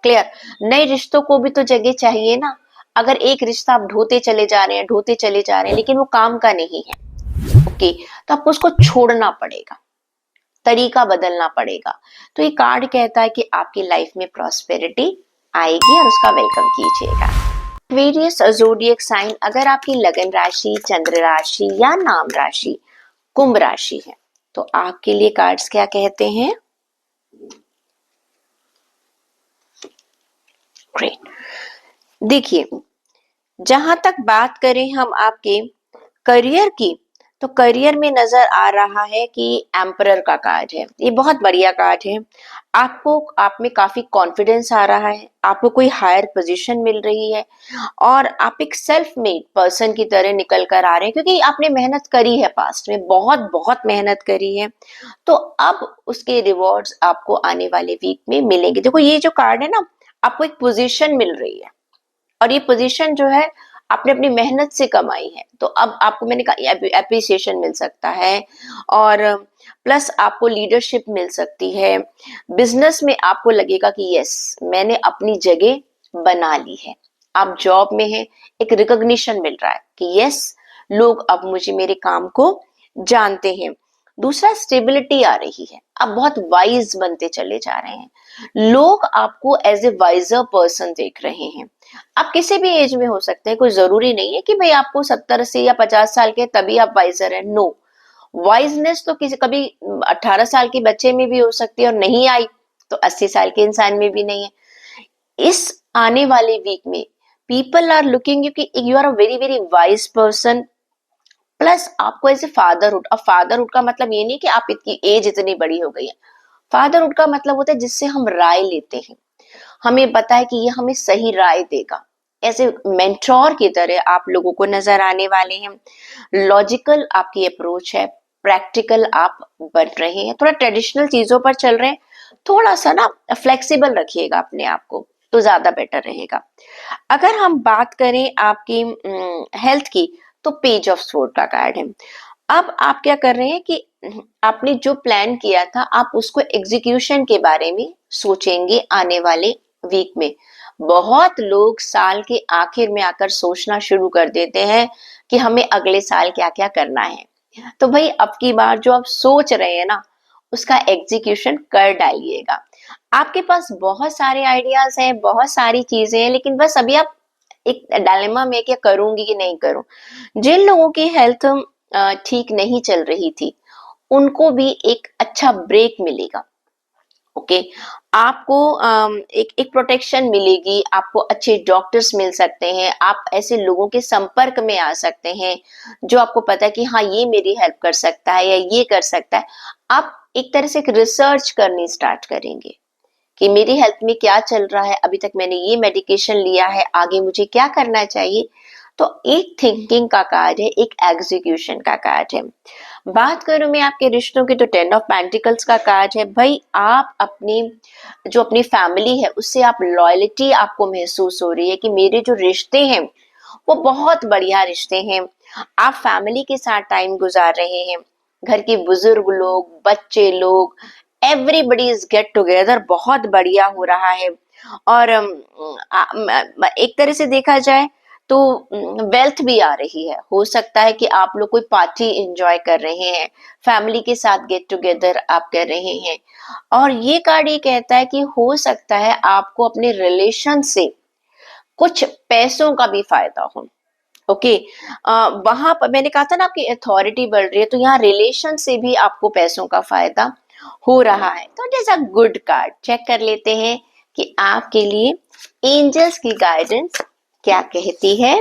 क्लियर? नए रिश्तों को भी तो जगह चाहिए ना। अगर एक रिश्ता आप ढोते चले जा रहे हैं, ढोते चले जा रहे हैं, लेकिन वो काम का नहीं है, ओके, तो आपको उसको छोड़ना पड़ेगा, तरीका बदलना पड़ेगा। तो ये कार्ड कहता है कि आपकी लाइफ में प्रॉस्पेरिटी आएगी और उसका वेलकम कीजिएगा। वेरियस ज़ोडिएक साइन, अगर आपकी लगन राशि, चंद्र राशि या नाम राशि कुंभ राशि है, तो आपके लिए कार्ड्स क्या कहते हैं? ग्रेट। देखिए, जहां तक बात करें हम आपके करियर की, तो करियर में नजर आ रहा है कि एम्परर का कार्ड है। ये बहुत बढ़िया कार्ड है। आपको आप में काफी कॉन्फिडेंस आ रहा है, आपको कोई हायर पोजीशन मिल रही है और आप एक सेल्फ मेड पर्सन की तरह निकल कर आ रहे हैं, क्योंकि आपने मेहनत करी है, पास्ट में बहुत बहुत मेहनत करी है। तो अब उसके रिवॉर्ड्स आपको आने वाले वीक में मिलेंगे। देखो ये जो कार्ड है ना, आपको एक पोजीशन मिल रही है और ये पोजीशन जो है आपने अपनी मेहनत से कमाई है, तो अब आपको, मैंने कहा, एप्रिसिएशन मिल सकता है और प्लस आपको लीडरशिप मिल सकती है। बिजनेस में आपको लगेगा कि यस, मैंने अपनी जगह बना ली है। आप जॉब में हैं, एक रिकॉग्निशन मिल रहा है कि यस, लोग अब मुझे, मेरे काम को जानते हैं। दूसरा स्टेबिलिटी आ रही है, आप बहुत वाइज बनते चले जा रहे हैं, लोग आपको एज ए वाइजर पर्सन देख रहे हैं। आप किसी भी एज में हो सकते हैं, कोई जरूरी नहीं है कि भाई आपको 70 से या 50 साल के तभी आप वाइजर है। नो, वाइजनेस तो किसी कभी 18 साल के बच्चे में भी हो सकती है, और नहीं आई तो 80 साल के इंसान में भी नहीं है। इस आने वाले वीक में पीपल आर लुकिंग यू कि you are a very very wise person, plus आपको एज ए फादरहुड। अब फादरहुड का मतलब ये नहीं कि आप इतनी एज इतनी बड़ी हो गई है। फादरहुड का मतलब होता है जिससे हम राय लेते हैं, हमें पता है कि ये हमें सही राय देगा। ऐसे मेंटोर की तरह आप लोगों को नजर आने वाले हैं। लॉजिकल आपकी अप्रोच है, प्रैक्टिकल आप बन रहे हैं, थोड़ा ट्रेडिशनल चीजों पर चल रहे हैं, थोड़ा सा ना फ्लेक्सिबल रखिएगा अपने आप को तो ज्यादा बेटर रहेगा। अगर हम बात करें आपकी हेल्थ की, तो पेज ऑफ स्वॉर्ड का कार्ड है। अब आप क्या कर रहे हैं कि आपने जो प्लान किया था आप उसको एग्जीक्यूशन के बारे में सोचेंगे आने वाले वीक में। बहुत लोग साल के आखिर में आकर सोचना शुरू कर देते हैं कि हमें अगले साल क्या क्या करना है। तो भाई अब की बार जो आप सोच रहे हैं ना, उसका एग्जीक्यूशन कर डालिएगा। आपके पास बहुत सारे आइडियाज हैं, बहुत सारी चीजें हैं, लेकिन बस अभी आप एक डायलेमा में क्या करूंगी कि नहीं करूं। जिन लोगों की हेल्थ ठीक नहीं चल रही थी, उनको भी एक अच्छा ब्रेक मिलेगा। ओके, आपको एक एक प्रोटेक्शन मिलेगी, आपको अच्छे डॉक्टर्स मिल सकते हैं, आप ऐसे लोगों के संपर्क में आ सकते हैं जो आपको पता है कि हाँ ये मेरी हेल्प कर सकता है या ये कर सकता है। आप एक तरह से एक रिसर्च करनी स्टार्ट करेंगे कि मेरी हेल्थ में क्या चल रहा है, अभी तक मैंने ये मेडिकेशन लिया है, आगे मुझे क्या करना चाहिए। तो एक थिंकिंग का कार्ड है, एक एग्जीक्यूशन का कार्ड है। बात करूं मैं आपके रिश्तों की, तो 10 ऑफ पेंटिकल्स का कार्ड है। भाई आप अपनी जो अपनी फैमिली है उससे आप लॉयल्टी आपको महसूस हो रही है कि मेरे जो रिश्ते हैं वो बहुत बढ़िया रिश्ते हैं। आप फैमिली के साथ टाइम गुजार रहे हैं, घर के बुजुर्ग लोग, बच्चे लोग, एवरीबडी इज गेट टुगेदर, बहुत बढ़िया हो रहा है। और एक तरह से देखा जाए तो वेल्थ भी आ रही है। हो सकता है कि आप लोग कोई पार्टी एंजॉय कर रहे हैं, फैमिली के साथ गेट टुगेदर आप कर रहे हैं। और ये कार्ड ये कहता है कि हो सकता है आपको अपने रिलेशन से कुछ पैसों का भी फायदा हो। ओके, वहां पर मैंने कहा था ना आपकी अथॉरिटी बढ़ रही है, तो यहाँ रिलेशन से भी आपको पैसों का फायदा हो रहा है। तो it is a good card. Check कर लेते हैं कि आपके लिए एंजल्स की गाइडेंस क्या कहती है।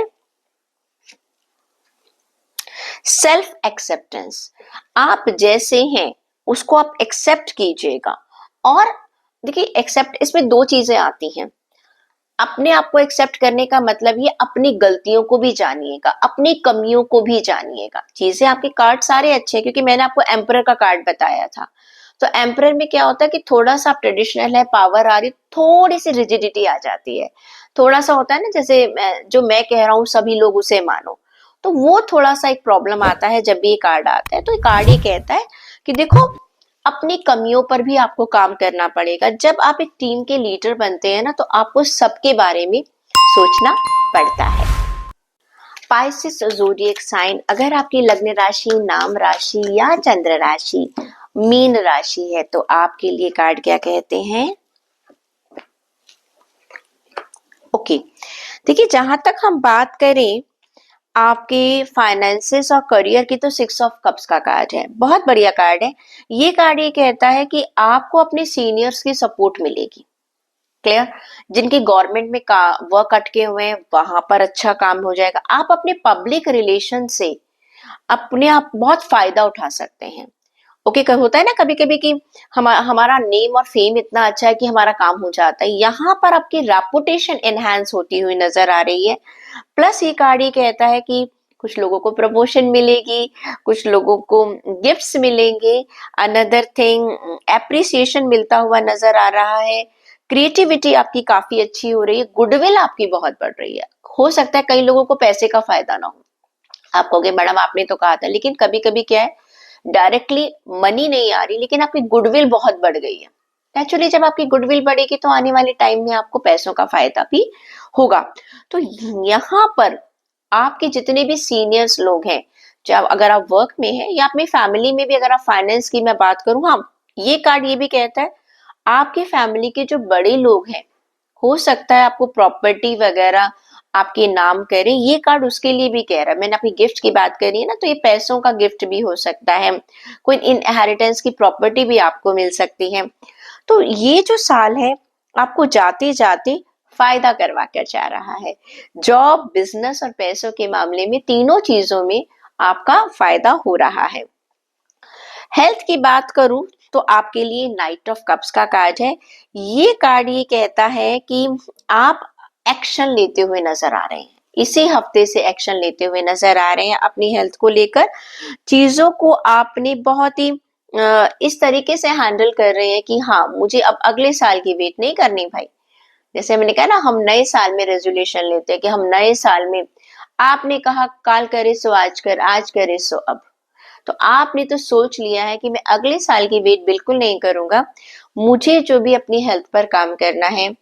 सेल्फ एक्सेप्टेंस, आप जैसे हैं उसको आप एक्सेप्ट कीजिएगा। और देखिए, एक्सेप्ट इसमें दो चीजें आती हैं। अपने आप को एक्सेप्ट करने का मतलब ये अपनी गलतियों को भी जानिएगा, अपनी कमियों को भी जानिएगा। चीजें आपके कार्ड सारे अच्छे हैं, क्योंकि मैंने आपको एम्परर का कार्ड बताया था। तो एम्परर में क्या होता है कि थोड़ा सा आप ट्रेडिशनल है, पावर आ रही, थोड़ी सी रिजिडिटी आ जाती है। थोड़ा सा होता है ना, जैसे जो मैं कह रहा हूँ सभी लोग उसे मानो, तो वो थोड़ा सा एक प्रॉब्लम आता है जब भी ये कार्ड आता है। तो ये कार्ड ये कहता है कि देखो, अपनी कमियों पर भी आपको काम करना पड़ेगा। जब आप एक टीम के लीडर बनते हैं ना, तो आपको सबके बारे में सोचना पड़ता है। पाइसेस ज़ोडिएक साइन, अगर आपकी लग्न राशि, नाम राशि या चंद्र राशि मीन राशि है, तो आपके लिए कार्ड क्या कहते हैं। ओके, देखिए, जहां तक हम बात करें आपके फाइनेंसेस और करियर की, तो 6 ऑफ कप्स का कार्ड है, बहुत बढ़िया कार्ड है। ये कार्ड ये कहता है कि आपको अपने सीनियर्स की सपोर्ट मिलेगी। क्लियर, जिनकी गवर्नमेंट में वर्क अटके हुए हैं वहां पर अच्छा काम हो जाएगा। आप अपने पब्लिक रिलेशन से अपने आप बहुत फायदा उठा सकते हैं। ओके, होता है ना कभी कभी कि हमारा नेम और फेम इतना अच्छा है कि हमारा काम हो जाता है, यहाँ पर आपकी रेपुटेशन एनहांस होती हुई नजर आ रही है। प्लस ये कार्ड ये कहता है कि कुछ लोगों को प्रमोशन मिलेगी, कुछ लोगों को गिफ्ट्स मिलेंगे। अनदर थिंग, एप्रिसिएशन मिलता हुआ नजर आ रहा है। क्रिएटिविटी आपकी काफी अच्छी हो रही है, गुडविल आपकी बहुत बढ़ रही है। हो सकता है कई लोगों को पैसे का फायदा ना हो, आप कहोगे मैडम आपने तो कहा था, लेकिन कभी कभी क्या है, डायरेक्टली मनी नहीं आ रही, लेकिन आपकी गुडविल बहुत बढ़ गई है। नेचुरली जब आपकी गुडविल बढ़ेगी तो आने वाले टाइम में आपको पैसों का फायदा भी होगा। तो यहाँ पर आपके जितने भी सीनियर्स लोग हैं, चाहे अगर आप वर्क में हैं या अपनी फैमिली में भी अगर आप फाइनेंस की मैं बात करूँ, हाँ, ये कार्ड ये भी कहता है आपकी फैमिली के जो बड़े लोग हैं, हो सकता है आपको प्रॉपर्टी वगैरह आपके नाम करें, ये कार्ड उसके लिए भी कह रहा है। मैंने अपनी गिफ्ट की बात करी है ना, तो ये पैसों का गिफ्ट भी हो सकता है, कोई इनहेरिटेंस की प्रॉपर्टी भी आपको मिल सकती है। तो ये जो साल है आपको जाते जाते फायदा करवा कर जा रहा है। जॉब, बिजनेस और पैसों के मामले में तीनों चीजों में आपका फायदा हो रहा है। हेल्थ की बात करूं तो आपके लिए नाइट ऑफ कप्स का कार्ड है। ये कार्ड ये कहता है कि आप एक्शन लेते हुए नजर आ रहे हैं, इसी हफ्ते से एक्शन लेते हुए नजर आ रहे हैं अपनी हेल्थ को लेकर। चीजों को आपने बहुत ही इस तरीके से हैंडल कर रहे हैं कि हाँ, मुझे अब अगले साल की वेट नहीं करनी भाई। जैसे मैंने कहा ना, हम नए साल में रेजोल्यूशन लेते हैं कि हम नए साल में, आपने कहा काल करे सो आज कर, आज करे सो अब, तो आपने तो सोच लिया है कि मैं अगले साल की वेट बिल्कुल नहीं करूंगा। मुझे जो भी अपनी हेल्थ पर काम करना है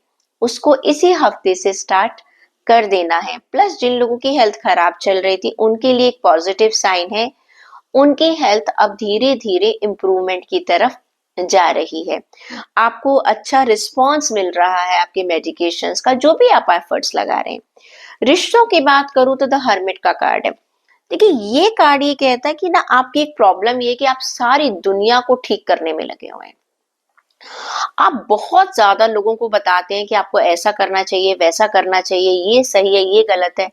उसको इसी हफ्ते से स्टार्ट कर देना है। प्लस जिन लोगों की हेल्थ खराब चल रही थी उनके लिए एक पॉजिटिव साइन है, उनकी हेल्थ अब धीरे धीरे इम्प्रूवमेंट की तरफ जा रही है। आपको अच्छा रिस्पॉन्स मिल रहा है आपके मेडिकेशंस का, जो भी आप एफर्ट्स लगा रहे हैं। रिश्तों की बात करूं तो द हर्मिट का कार्ड है। देखिए, ये कार्ड ये कहता है कि ना, आपकी एक प्रॉब्लम ये कि आप सारी दुनिया को ठीक करने में लगे हुए हैं। आप बहुत ज्यादा लोगों को बताते हैं कि आपको ऐसा करना चाहिए, वैसा करना चाहिए, ये सही है, ये गलत है।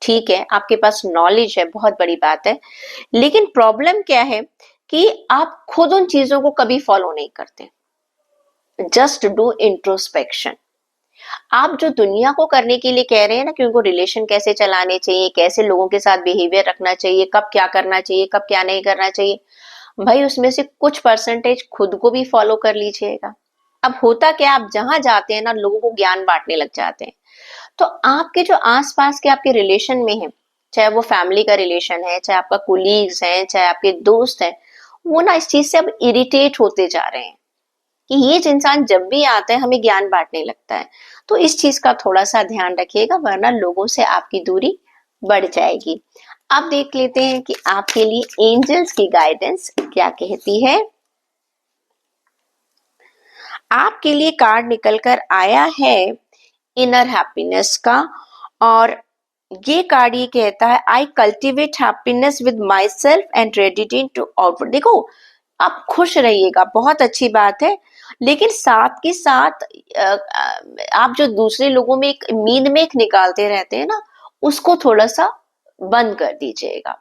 ठीक है, आपके पास नॉलेज है, बहुत बड़ी बात है। लेकिन प्रॉब्लम क्या है कि आप खुद उन चीजों को कभी फॉलो नहीं करते। Just do introspection. आप जो दुनिया को करने के लिए कह रहे हैं ना कि उनको रिलेशन कैसे चलाने चाहिए, कैसे लोगों के साथ बिहेवियर रखना चाहिए, कब क्या करना चाहिए, कब क्या नहीं करना चाहिए, भाई उसमें से कुछ परसेंटेज खुद को भी फॉलो कर लीजिएगा। अब होता क्या, आप जहां जाते हैं ना, लोगों को ज्ञान बांटने लग जाते हैं। तो आपके जो आसपास के आपके रिलेशन में है, चाहे वो फैमिली का रिलेशन है, चाहे आपका कोलीग्स है, चाहे आपके दोस्त हैं, वो ना इस चीज से अब इरिटेट होते जा रहे हैं कि ये इंसान जब भी आता है हमें ज्ञान बांटने लगता है। तो इस चीज का थोड़ा सा ध्यान रखिएगा, वरना लोगों से आपकी दूरी बढ़ जाएगी। अब देख लेते हैं कि आपके लिए एंजल्स की गाइडेंस क्या कहती है। आपके लिए कार्ड निकल कर आया है इनर हैप्पीनेस का, और ये कार्ड ये कहता है I cultivate happiness with my self and ready to outward. देखो, आप खुश रहिएगा, बहुत अच्छी बात है, लेकिन साथ के साथ आप जो दूसरे लोगों में एक मीन में एक निकालते रहते हैं ना, उसको थोड़ा सा बंद कर दीजिएगा।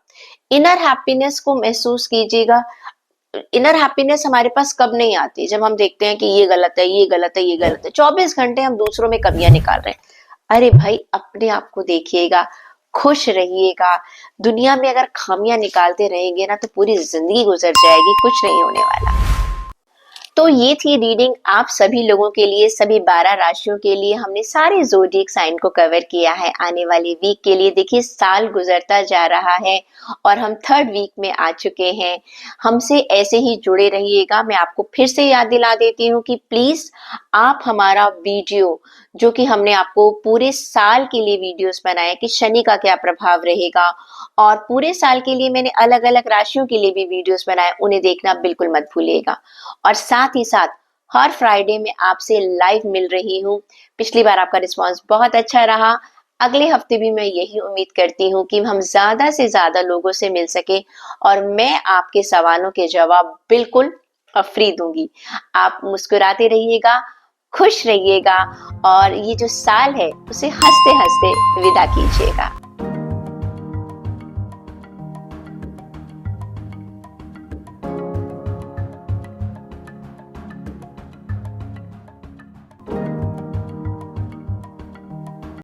इनर हैप्पीनेस को महसूस कीजिएगा। इनर हैप्पीनेस हमारे पास कब नहीं आती, जब हम देखते हैं कि ये गलत है, ये गलत है, ये गलत है। 24 घंटे हम दूसरों में कमियां निकाल रहे हैं। अरे भाई, अपने आप को देखिएगा, खुश रहिएगा। दुनिया में अगर खामियां निकालते रहेंगे ना, तो पूरी जिंदगी गुजर जाएगी, कुछ नहीं होने वाला। तो ये थी रीडिंग आप सभी लोगों के लिए, सभी 12 राशियों के लिए। हमने सारे ज़ोडिएक साइन को कवर किया है आने वाली वीक के लिए। देखिए, साल गुजरता जा रहा है और हम 3rd वीक में आ चुके हैं। हमसे ऐसे ही जुड़े रहिएगा। मैं आपको फिर से याद दिला देती हूँ कि प्लीज आप हमारा वीडियो, जो कि हमने आपको पूरे साल के लिए वीडियोस बनाए कि शनि का क्या प्रभाव रहेगा, और पूरे साल के लिए मैंने अलग अलग राशियों के लिए भी वीडियोस बनाए, उन्हें देखना बिल्कुल मत भूलिएगा। और साथ ही साथ हर फ्राइडे में आपसे लाइव मिल रही हूँ। पिछली बार आपका रिस्पांस बहुत अच्छा रहा। अगले हफ्ते भी मैं यही उम्मीद करती हूँ कि हम ज्यादा से ज्यादा लोगों से मिल सके, और मैं आपके सवालों के जवाब बिल्कुल फ्री दूंगी। आप मुस्कुराते रहिएगा, खुश रहिएगा, और ये जो साल है उसे हंसते हंसते विदा कीजिएगा।